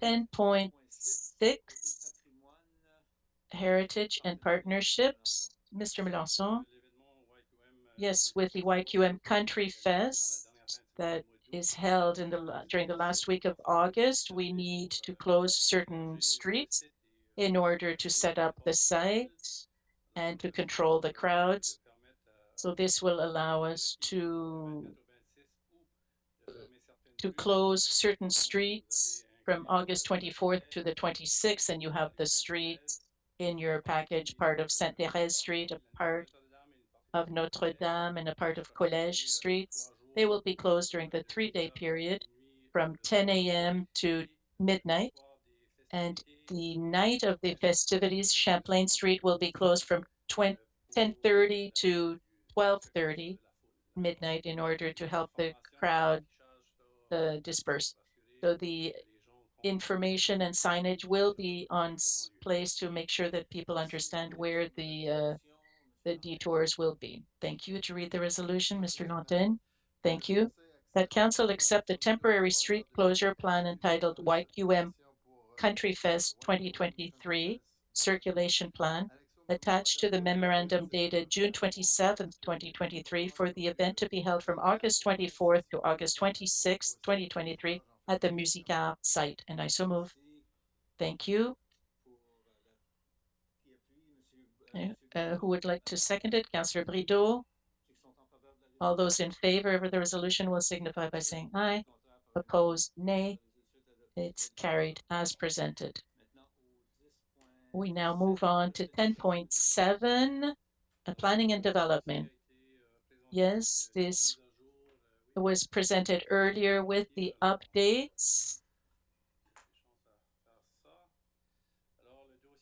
10.6, Heritage and Partnerships. Mr. Melançon. Yes, with the YQM Country Fest that is held during the last week of August, we need to close certain streets in order to set up the site and to control the crowds. So this will allow us to close certain streets from August 24th to the 26th, and you have the streets in your package, part of Sainte-Thérèse Street, a part of Notre Dame, and a part of Collège Streets. They will be closed during the 3-day period from 10 a.m. to midnight. And the night of the festivities, Champlain Street will be closed from 10:30 to 12:30 midnight in order to help the crowd disperse. So the information and signage will be on place to make sure that people understand where the detours will be. Thank you. To read the resolution, Mr. Lantin. Thank you. That council accept the temporary street closure plan entitled YQM Country Fest 2023 Circulation Plan attached to the memorandum dated June 27th, 2023 for the event to be held from August 24th to August 26th, 2023 at the Musica site. And I so move. Thank you. Who would like to second it? Councillor Brideau. All those in favor of the resolution will signify by saying aye. Opposed, nay. It's carried as presented. We now move on to 10.7, planning and development. Yes, this was presented earlier with the updates.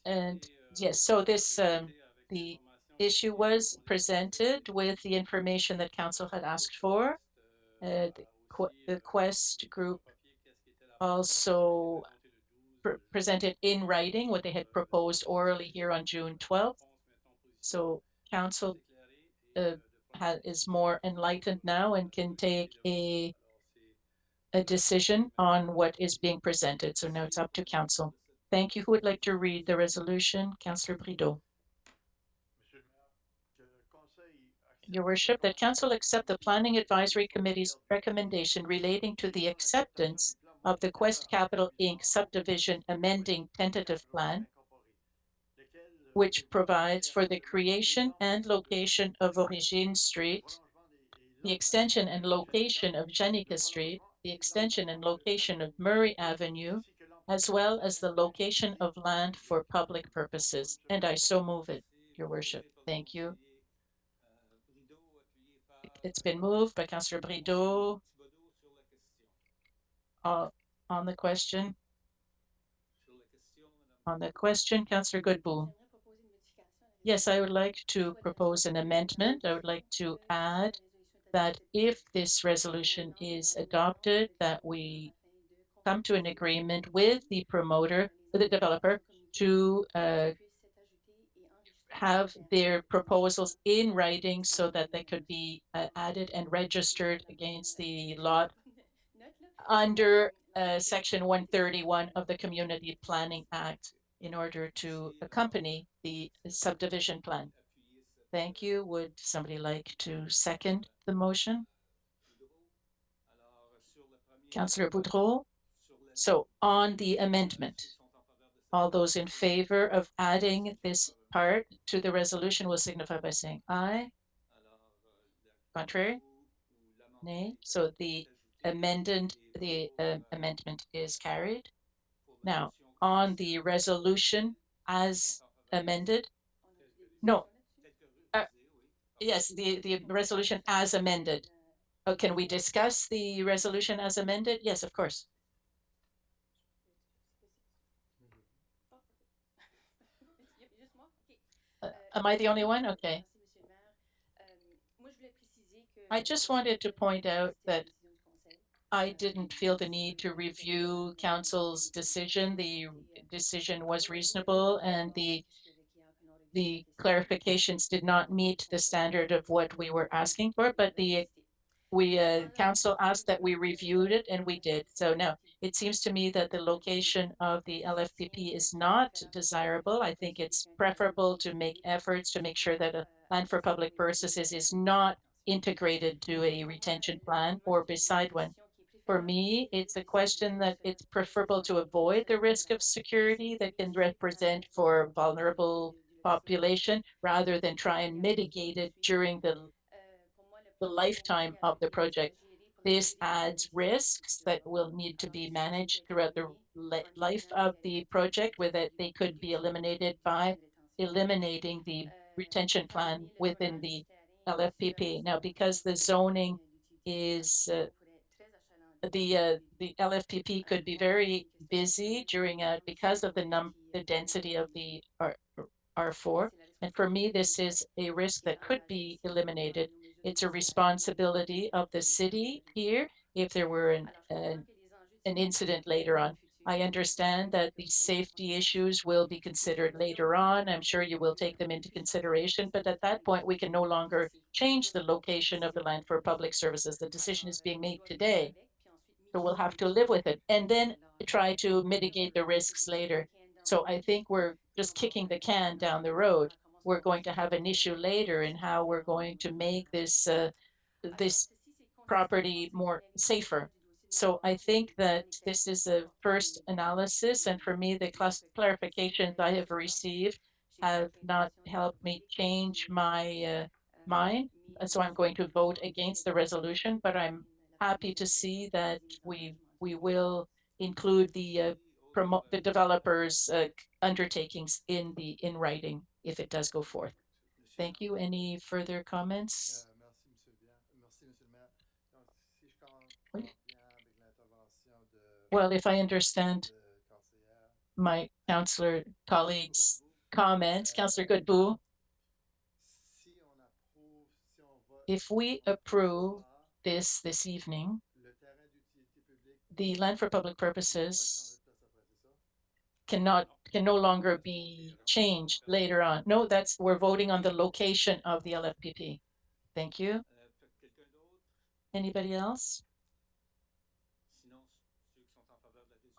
And yes, so this, the issue was presented with the information that council had asked for. The Quest group also presented in writing what they had proposed orally here on June 12th. So council is more enlightened now and can take a decision on what is being presented. So now it's up to council. Thank you. Who would like to read the resolution? Councillor Brideau. Your Worship, that council accept the Planning Advisory Committee's recommendation relating to the acceptance of the Quest Capital Inc. subdivision amending tentative plan, which provides for the creation and location of Origine Street, the extension and location of Janica Street, the extension and location of Murray Avenue, as well as the location of land for public purposes. And I so move it, Your Worship. Thank you. It's been moved by Councillor Brideau. On the question. On the question, Councillor Godbout. Yes, I would like to propose an amendment. I would like to add that if this resolution is adopted, that we come to an agreement with the promoter, with the developer, to have their proposals in writing so that they could be added and registered against the lot under Section 131 of the Community Planning Act in order to accompany the subdivision plan. Thank you. Would somebody like to second the motion? Councillor Boudreau. So on the amendment, all those in favor of adding this part to the resolution will signify by saying aye. Contrary? Nay. So the amendment is carried. Now, on the resolution as amended, no, yes, the resolution as amended. Oh, can we discuss the resolution as amended? Yes, of course. Am I the only one? Okay. I just wanted to point out that I didn't feel the need to review council's decision. The decision was reasonable and the clarifications did not meet the standard of what we were asking for, but council asked that we reviewed it and we did. So now it seems to me that the location of the LFPP is not desirable. I think it's preferable to make efforts to make sure that a land for public purposes is not integrated to a retention plan or beside one. For me, it's a question that it's preferable to avoid the risk of security that can represent for vulnerable population rather than try and mitigate it during the lifetime of the project. This adds risks that will need to be managed throughout the life of the project, with it they could be eliminated by eliminating the retention plan within the LFPP. Now, because the zoning is the LFPP could be very busy during because of the density of the R4. And for me, this is a risk that could be eliminated. It's a responsibility of the city here if there were an incident later on. I understand that the safety issues will be considered later on. I'm sure you will take them into consideration, but at that point, we can no longer change the location of the land for public services. The decision is being made today. So we'll have to live with it and then try to mitigate the risks later. So I think we're just kicking the can down the road. We're going to have an issue later in how we're going to make this property more safer. So I think that this is a first analysis, and for me, the clarifications I have received have not helped me change my mind. So I'm going to vote against the resolution, but I'm happy to see that we will include the promote the developers' undertakings in writing if it does go forth. Thank you. Any further comments? Well, if I understand my councillor colleagues' comments, Councillor Godbout, if we approve this evening, the land for public purposes can no longer be changed later on. No, we're voting on the location of the LFPP. Thank you. Anybody else?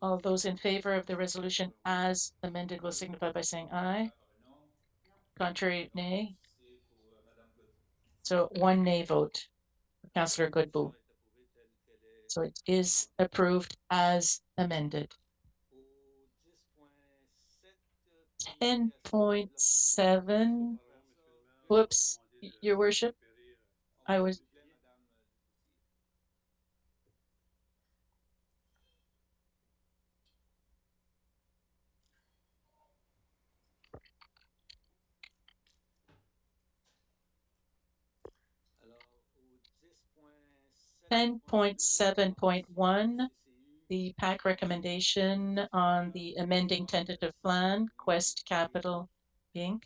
All those in favor of the resolution as amended will signify by saying aye. Contrary, nay. So one nay vote, Councillor Godbout. So it is approved as amended. 10.7. Whoops, Your Worship. I was 10.7.1, the PAC recommendation on the amending tentative plan, Quest Capital Inc.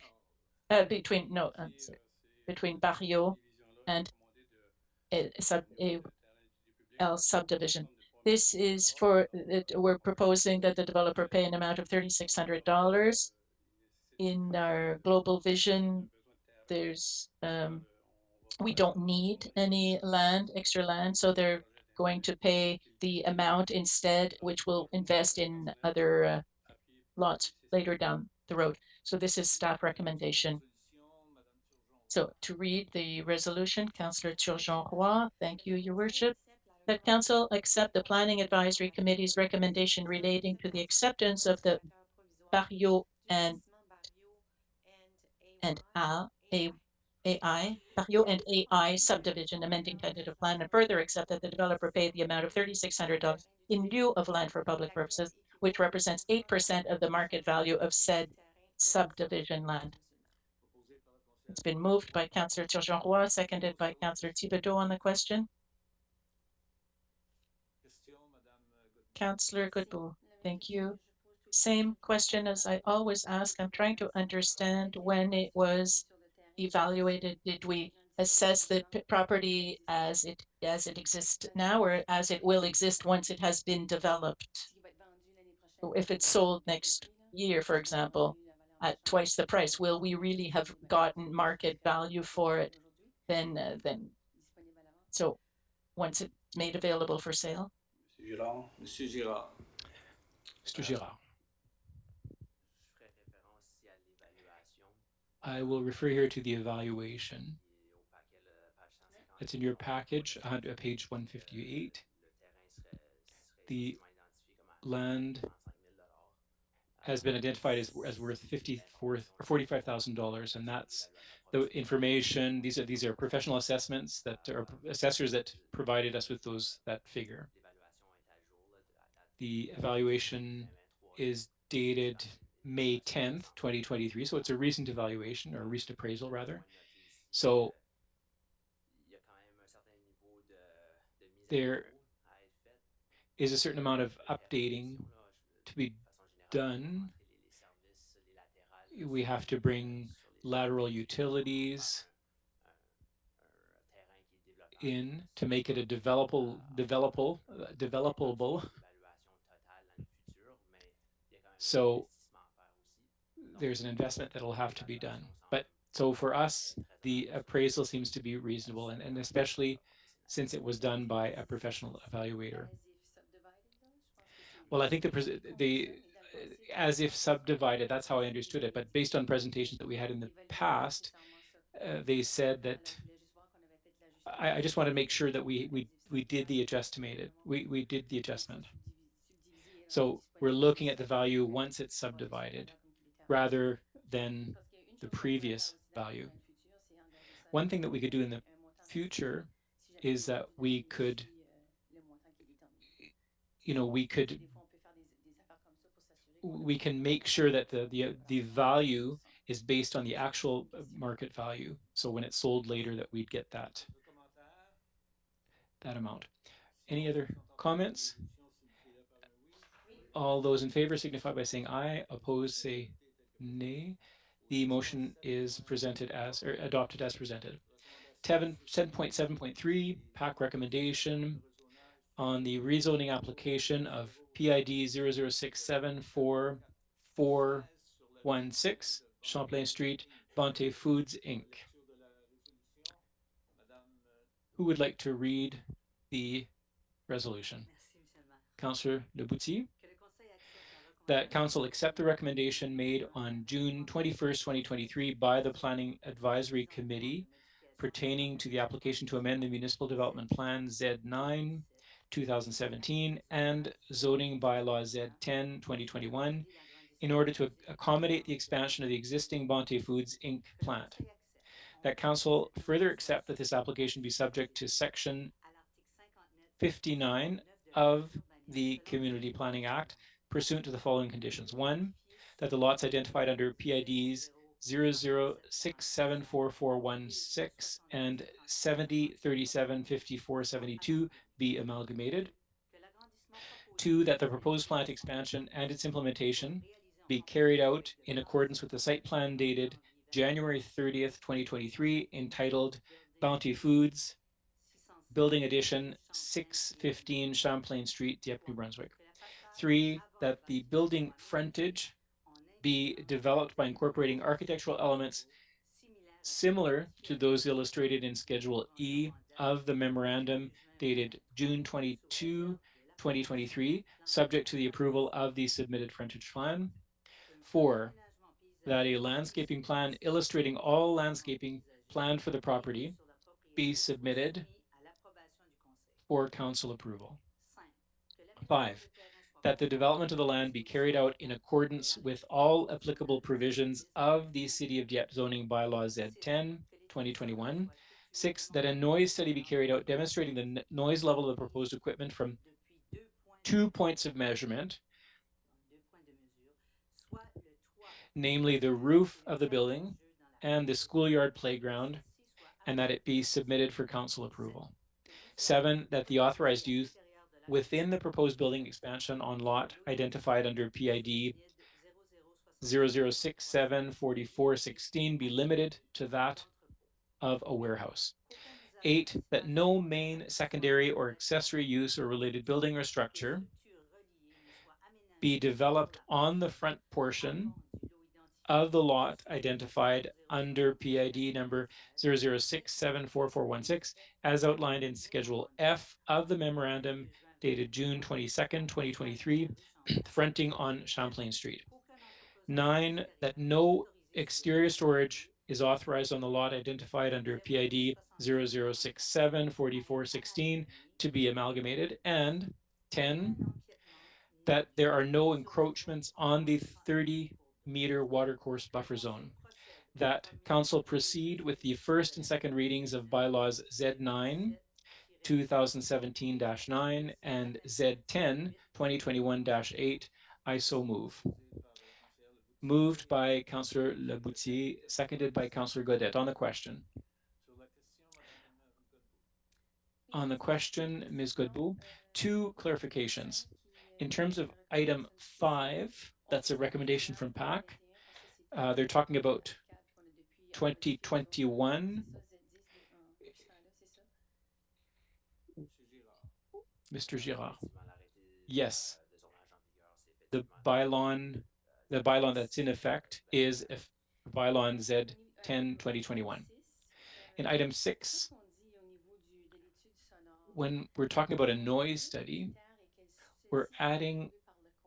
Between Barrio and a L subdivision. This is for we're proposing that the developer pay an amount of $3,600. In our global vision, there's we don't need any extra land, so they're going to pay the amount instead, which will invest in other lots later down the road. So this is staff recommendation. So to read the resolution, Councillor Turgeon-Roy, thank you, Your Worship. That Council accept the Planning Advisory Committee's recommendation relating to the acceptance of the Barrio and Barrio and AI subdivision amending tentative plan, and further accept that the developer pay the amount of $3,600 in lieu of land for public purposes, which represents 8% of the market value of said subdivision land. It's been moved by Councillor Turgeon-Roy, seconded by Councillor Thibodeau on the question. Councillor Godbout, thank you. Same question as I always ask. I'm trying to understand when it was evaluated. Did we assess the property as it exists now, or as it will exist once it has been developed? If it's sold next year, for example, at twice the price, will we really have gotten market value for it then? So once it's made available for sale? Monsieur Girard. Mr. Girard. I will refer here to the evaluation. It's in your package, page 158. The land has been identified as worth $45,000, and that's the information. These are professional assessments that are assessors that provided us with that figure. The evaluation is dated May 10th, 2023, so it's a recent evaluation, or a recent appraisal rather. So there is a certain amount of updating to be done. We have to bring lateral utilities in to make it a developable. So there's an investment that will have to be done. But so for us, the appraisal seems to be reasonable, and especially since it was done by a professional evaluator. Well, I think the as if subdivided, that's how I understood it. But based on presentations that we had in the past, they said that I just want to make sure that we did the we did the adjustment. So we're looking at the value once it's subdivided rather than the previous value. One thing that we could do in the future is that we could, we can make sure that the value is based on the actual market value. So when it's sold later, that we'd get that amount. Any other comments? All those in favor signify by saying aye. Opposed, say nay. The motion is presented as, or adopted as presented. 7.7.3, PAC recommendation on the rezoning application of PID 006744416 Champlain Street, Bonte Foods, Inc. Who would like to read the resolution? Councillor Lebouty. That Council accept the recommendation made on June 21st, 2023 by the Planning Advisory Committee pertaining to the application to amend the Municipal Development Plan Z9 2017 and Zoning Bylaw Z10 2021 in order to accommodate the expansion of the existing Bonte Foods Inc. plant. That Council further accept that this application be subject to Section 59 of the Community Planning Act pursuant to the following conditions. 1, that the lots identified under PIDs 006744416 and 70375472 be amalgamated. 2, that the proposed plant expansion and its implementation be carried out in accordance with the site plan dated January 30th, 2023, entitled Bounty Foods, Building Addition, 615 Champlain Street, Dieppe, New Brunswick. 3, that the building frontage be developed by incorporating architectural elements similar to those illustrated in Schedule E of the memorandum dated June 22, 2023, subject to the approval of the submitted frontage plan. 4, that a landscaping plan illustrating all landscaping plan for the property be submitted for council approval. 5, that the development of the land be carried out in accordance with all applicable provisions of the City of Dieppe zoning bylaw Z10, 2021. 6, that a noise study be carried out demonstrating the noise level of the proposed equipment from 2 points of measurement, namely the roof of the building and the schoolyard playground, and that it be submitted for council approval. 7, that the authorized use within the proposed building expansion on lot identified under PID 00674416 be limited to that of a warehouse. 8, that no main, secondary, or accessory use or related building or structure be developed on the front portion of the lot identified under PID number 00674416 as outlined in Schedule F of the memorandum dated June 22nd, 2023, fronting on Champlain Street. 9, that no exterior storage is authorized on the lot identified under PID 00674416 to be amalgamated. And 10, that there are no encroachments on the 30-meter watercourse buffer zone. That council proceed with the first and second readings of bylaws Z9 2017-9 and Z10 2021-8. I so move. Moved by Councillor Laboutier, seconded by Councillor Godet. On the question. On the question, Ms. Godbout, 2 clarifications. In terms of item 5, that's a recommendation from PAC. They're talking about 2021. Mr. Girard. Yes. The bylaw that's in effect is bylaw Z10 2021. In item 6, when we're talking about a noise study, we're adding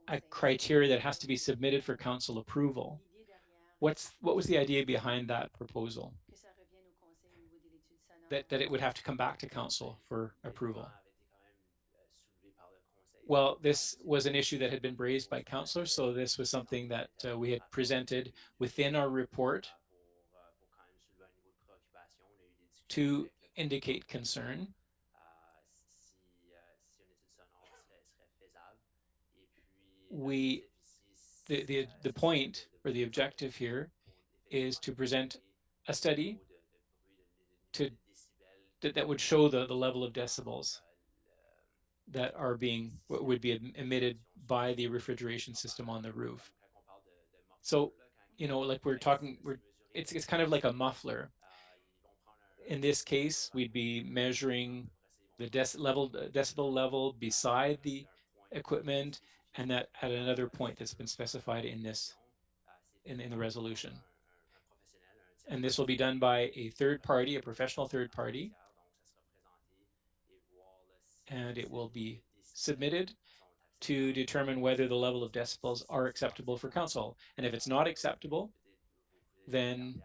a criteria that has to be submitted for council approval. What was the idea behind that proposal? That it would have to come back to council for approval. Well, this was an issue that had been raised by councillors, so this was something that we had presented within our report to indicate concern. The point or the objective here is to present a study that would show the level of decibels that would be emitted by the refrigeration system on the roof. So, like it's kind of like a muffler. In this case, we'd be measuring the decibel level beside the equipment, and that at another point that's been specified in the resolution. And this will be done by a third party, a professional third party, and it will be submitted to determine whether the level of decibels are acceptable for council. And if it's not acceptable, then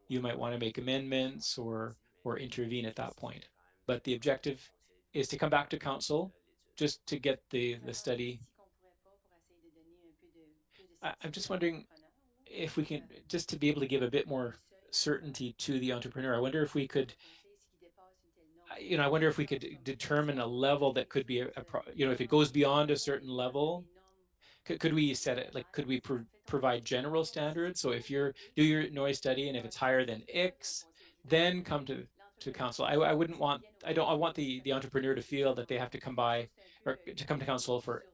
you might want to make amendments or intervene at that point. But the objective is to come back to council just to get the study. I'm just wondering if we can, just to be able to give a bit more certainty to the entrepreneur, I wonder if we could determine a level that could be if it goes beyond a certain level, could we set it, like, could we provide general standards? So if do your noise study, and if it's higher than X, then come to council. I want the entrepreneur to feel that they have to come by or to come to council for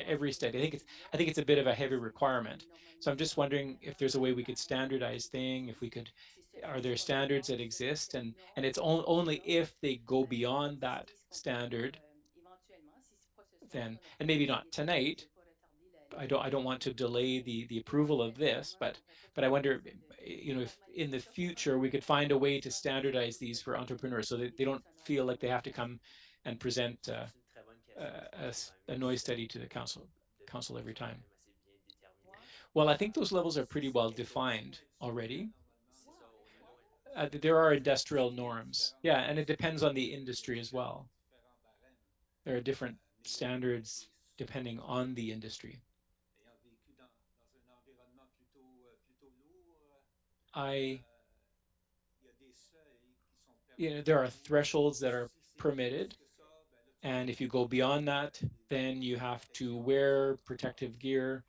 every study. I think it's a bit of a heavy requirement. So I'm just wondering if there's a way we could standardize are there standards that exist, and it's only if they go beyond that standard, then, and maybe not tonight. I don't want to delay the approval of this, but I wonder, if in the future we could find a way to standardize these for entrepreneurs so that they don't feel like they have to come and present a noise study to the council every time. Well, I think those levels are pretty well defined already. There are industrial norms. Yeah, and it depends on the industry as well. There are different standards depending on the industry. There are thresholds that are permitted, and if you go beyond that, then you have to wear protective gear.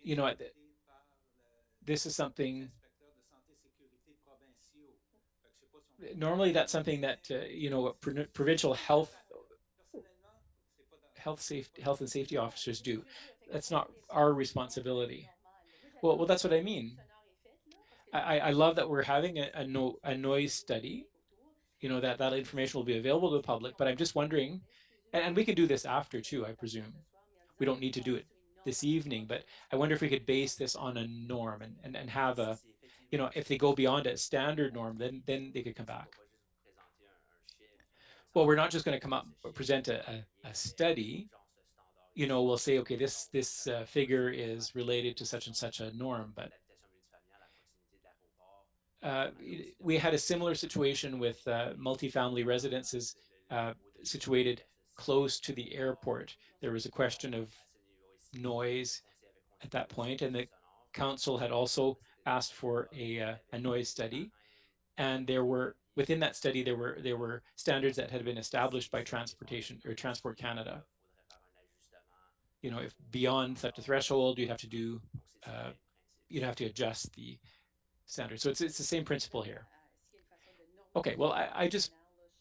You know, this is something. Normally, that's something that provincial health and safety officers do. That's not our responsibility. Well, that's what I mean. I love that we're having a noise study. That information will be available to the public. But I'm just wondering, and we can do this after too, I presume. We don't need to do it this evening, but I wonder if we could base this on a norm and have a, if they go beyond a standard norm, then they could come back. Well, we're not just going to come up present a study. We'll say, okay, this figure is related to such and such a norm, but we had a similar situation with multifamily residences situated close to the airport. There was a question of noise at that point, and the council had also asked for a noise study. And within that study, there were standards that had been established by Transport Canada. If beyond such a threshold, you'd have to adjust the standard. So it's the same principle here. Okay, well, I just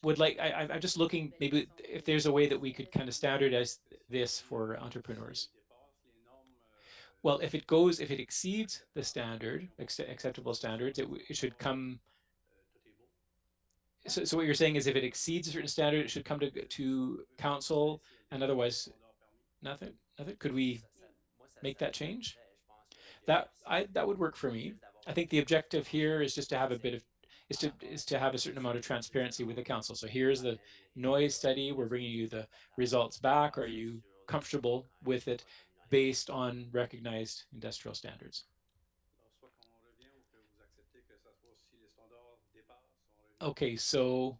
would like, I'm just looking maybe if there's a way that we could kind of standardize this for entrepreneurs. Well, if it exceeds the standard, acceptable standards, it should come. So what you're saying is if it exceeds a certain standard, it should come to council, and otherwise nothing. Could we make that change? That would work for me. I think the objective here is just to have to have a certain amount of transparency with the council. So here's the noise study. We're bringing you the results back. Are you comfortable with it based on recognized industrial standards? Okay, so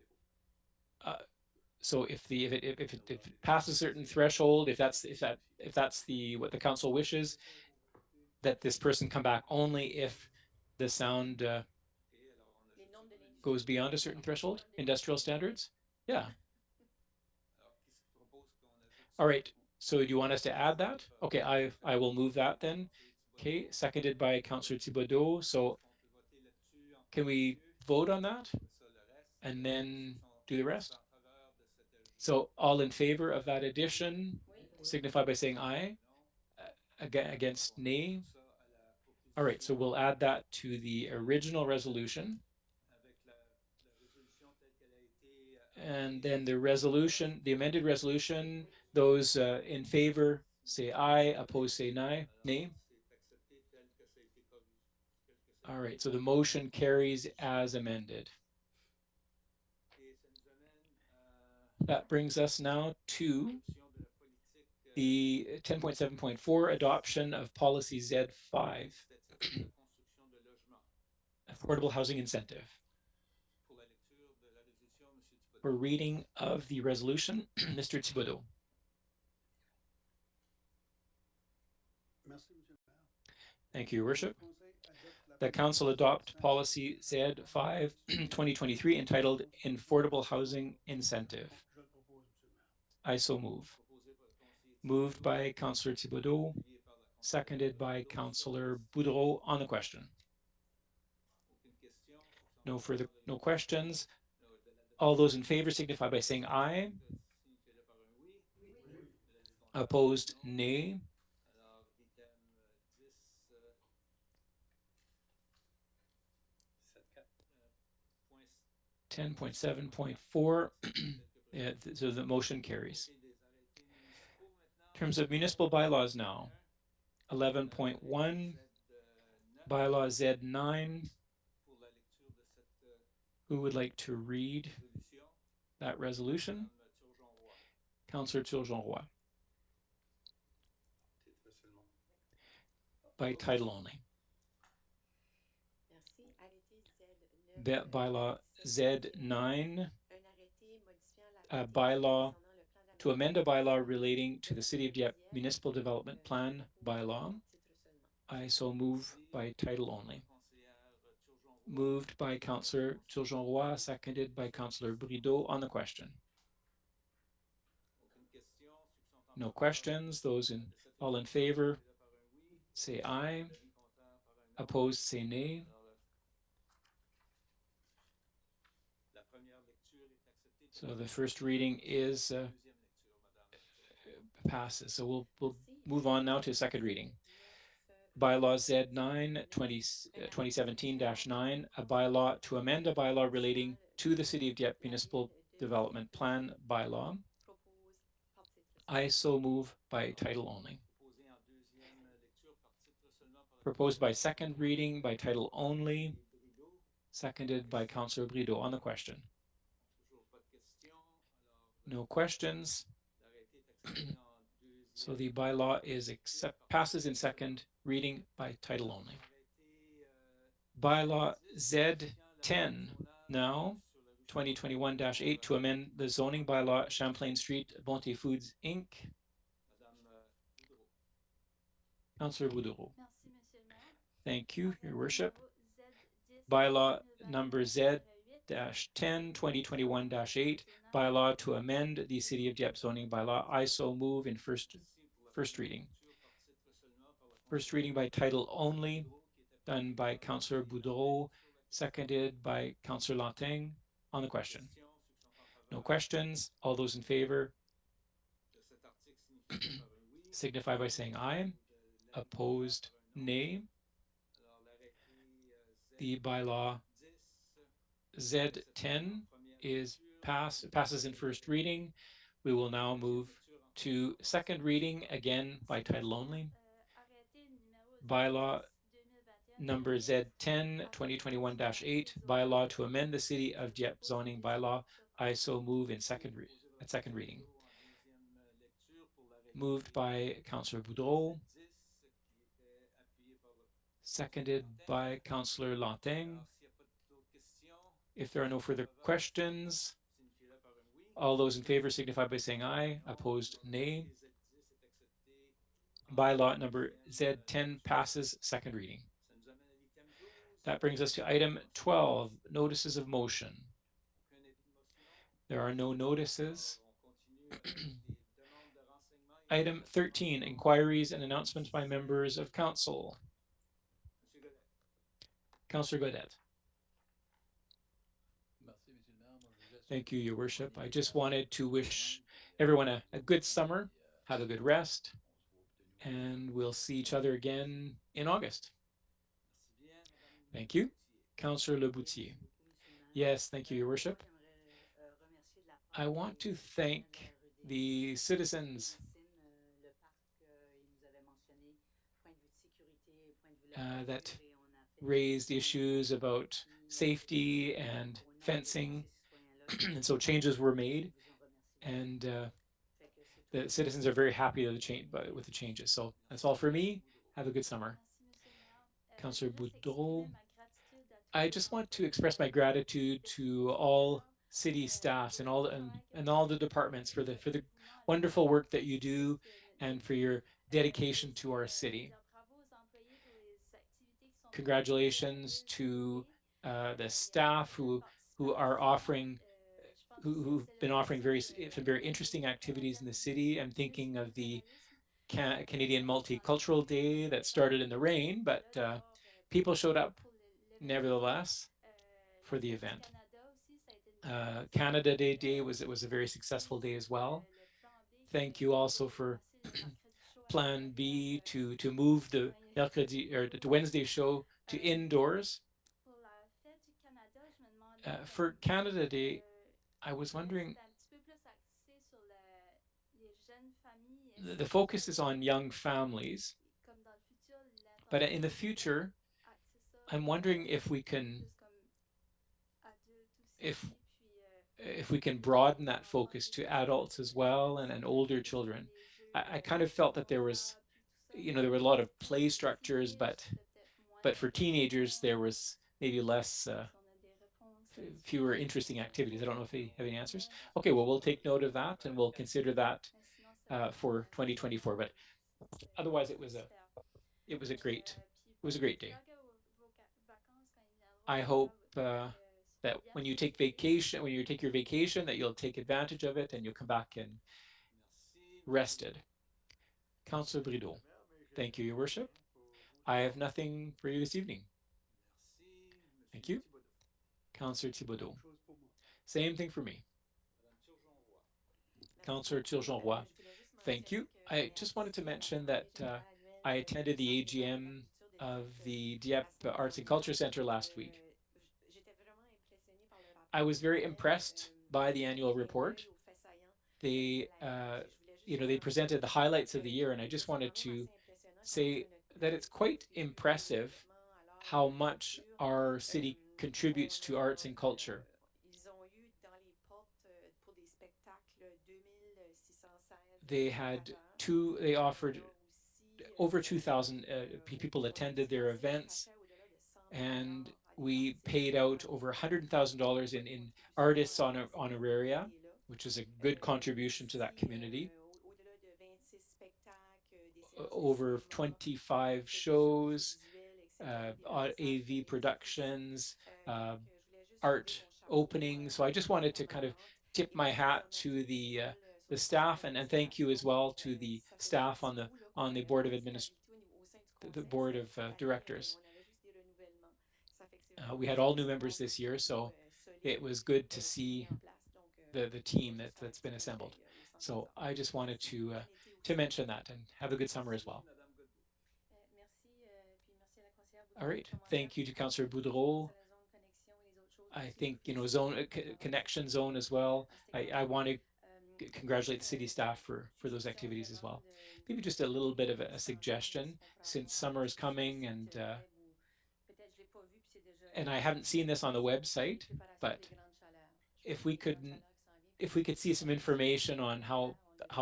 if it passes a certain threshold, if that's what the council wishes, that this person come back only if the sound goes beyond a certain threshold, industrial standards. Yeah. All right. So do you want us to add that? Okay, I will move that then. Okay, seconded by Councillor Thibodeau. So can we vote on that and then do the rest? So all in favor of that addition, signify by saying aye. Against nay. All right, so we'll add that to the original resolution. And then the amended resolution, those in favor say aye, opposed say nay. All right, so the motion carries as amended. That brings us now to the 10.7.4 adoption of policy Z5, affordable housing incentive. For reading of the resolution, Mr. Thibodeau. Thank you, Your Worship. The Council adopt policy Z5 2023 entitled Affordable Housing Incentive. I so move. Moved by Councillor Thibodeau, seconded by Councillor Boudreau on the question. No questions. All those in favor signify by saying aye. Opposed, nay. .7.4, so the motion carries. In terms of municipal bylaws now, 11.1, bylaw Z9. Who would like to read that resolution? Councillor Turgeon-Roy. by title only. Bylaw Z9, a bylaw to amend a bylaw relating to the City of Dieppe Municipal Development Plan bylaw. I so move by title only. Moved by Councillor Turgeon-Roy, seconded by Councillor Brideau on the question. No questions. All in favor, say aye. Opposed, say nay. So the first reading is passes. So we'll move on now to second reading. Bylaw Z9 2017-9, a bylaw to amend a bylaw relating to the City of Dieppe Municipal Development Plan bylaw. I so move by title only. Proposed by second reading by title only, seconded by Councillor Brideau on the question. No questions. So the bylaw passes in second reading by title only. Bylaw Z10 now, 2021-8, to amend the zoning bylaw Champlain Street, Bonté Foods Inc. Councillor Boudreau. Thank you, Your Worship. Bylaw number Z-10, 2021-8, bylaw to amend the City of Dieppe zoning bylaw. I so move in first reading. First reading by title only, done by Councillor Boudreau, seconded by Councillor Lanting on the question. No questions. All those in favor signify by saying aye. Opposed, nay. The bylaw Z10 passes in first reading. We will now move to second reading, again by title only. Bylaw number Z10, 2021-8, bylaw to amend the City of Dieppe zoning bylaw. I so move at second reading. Moved by Councillor Boudreau, seconded by Councillor Lanting. If there are no further questions, all those in favor signify by saying aye. Opposed, nay. Bylaw number Z10 passes second reading. That brings us to item 12, notices of motion. There are no notices. Item 13, inquiries and announcements by members of council. Councillor Godet. Thank you, Your Worship. I just wanted to wish everyone a good summer, have a good rest, and we'll see each other again in August. Thank you. Councillor Leboutier. Yes, thank you, Your Worship. I want to thank the citizens that raised issues about safety and fencing, and so changes were made, and the citizens are very happy with the changes. So that's all for me. Have a good summer. Councillor Boudreau. I just want to express my gratitude to all city staffs and all the departments for the wonderful work that you do and for your dedication to our city. Congratulations to the staff who've been offering some very interesting activities in the city. I'm thinking of the Canadian Multicultural Day that started in the rain, but people showed up nevertheless for the event. Canada Day was a very successful day as well. Thank you also for Plan B to move the Wednesday show to indoors. For Canada Day, I was wondering, the focus is on young families, but in the future, I'm wondering if we can broaden that focus to adults as well and older children. I kind of felt that there was there were a lot of play structures, but for teenagers there was maybe less fewer interesting activities. I don't know if you have any answers. Okay, well, we'll take note of that and we'll consider that for 2024. But otherwise, it was a great day. I hope that when you take your vacation, that you'll take advantage of it and you'll come back and rested. Councillor Brideau, thank you, Your Worship. I have nothing for you this evening. Thank you. Councillor Thibodeau. Same thing for me. Councillor Turgeon-Roy. Thank you. I just wanted to mention that I attended the AGM of the Dieppe Arts and Culture Center last week. I was very impressed by the annual report. They, they presented the highlights of the year, and I just wanted to say that it's quite impressive how much our city contributes to arts and culture. They offered over 2,000 people attended their events, and we paid out over $100,000 in artists honoraria, which is a good contribution to that community. Over 25 shows, AV productions, art openings. So I just wanted to kind of tip my hat to the staff, and thank you as well to the staff on the board of the board of directors. We had all new members this year, so it was good to see the team that's been assembled. So I just wanted to mention that, and have a good summer as well. All right, thank you to Councillor Boudreau. I think zone connection zone as well. I want to congratulate the city staff for those activities as well. Maybe just a little bit of a suggestion, since summer is coming, and I haven't seen this on the website, but if we could see some information on how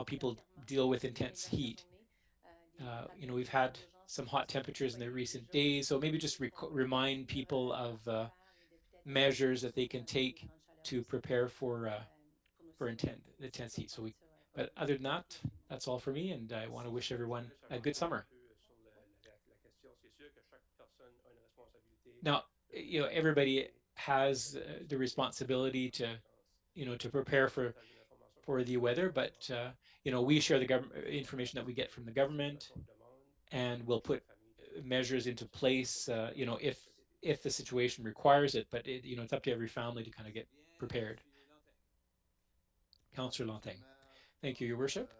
people deal with intense heat. We've had some hot temperatures in the recent days, so maybe just remind people of measures that they can take to prepare for intense heat. But other than that, that's all for me, and I want to wish everyone a good summer. Now, everybody has the responsibility to prepare for the weather, but we share the government information that we get from the government, and we'll put measures into place, if the situation requires it. But it's up to every family to kind of get prepared. Councillor Lanting. Thank you, Your Worship.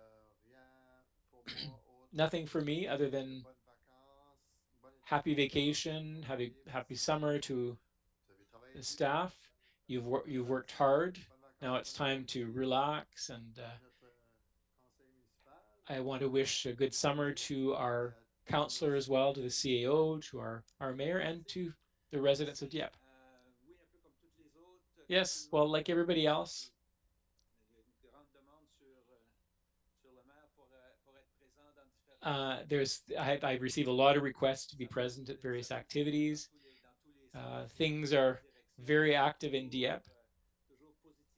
Nothing for me other than happy vacation, happy summer to the staff. You've worked hard. Now it's time to relax, and I want to wish a good summer to our councillor as well, to the CAO, to our mayor, and to the residents of Dieppe. Yes, well, like everybody else, I receive a lot of requests to be present at various activities. Things are very active in Dieppe.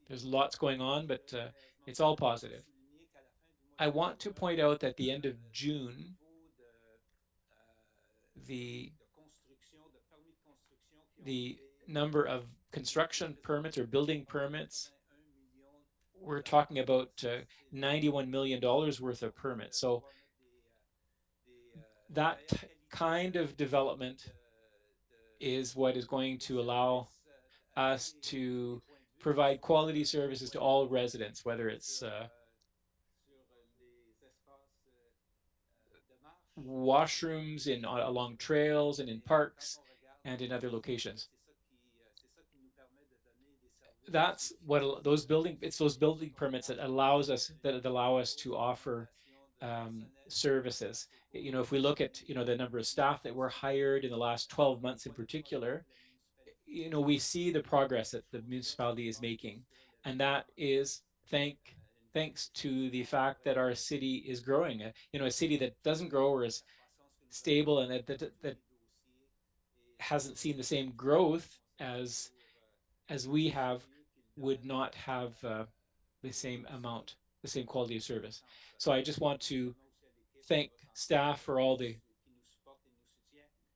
There's lots going on, but it's all positive. I want to point out that at the end of June, the number of construction permits or building permits, we're talking about $91 million worth of permits. So that kind of development is what is going to allow us to provide quality services to all residents, whether it's washrooms along trails and in parks and in other locations. That's what those building permits that allow us to offer services. If we look at the number of staff that were hired in the last 12 months in particular, we see the progress that the municipality is making, and that is thanks to the fact that our city is growing. A city that doesn't grow or is stable and that hasn't seen the same growth as we have would not have the same amount, the same quality of service. So I just want to thank staff for all the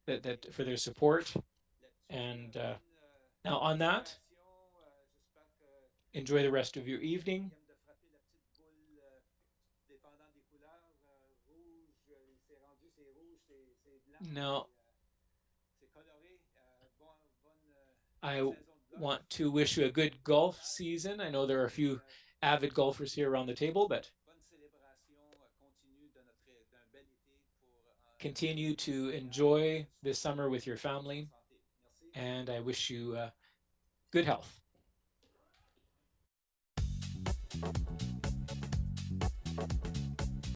that for their support. And now on that, enjoy the rest of your evening. Now, I want to wish you a good golf season. I know there are a few avid golfers here around the table, but continue to enjoy this summer with your family. And I wish you good health.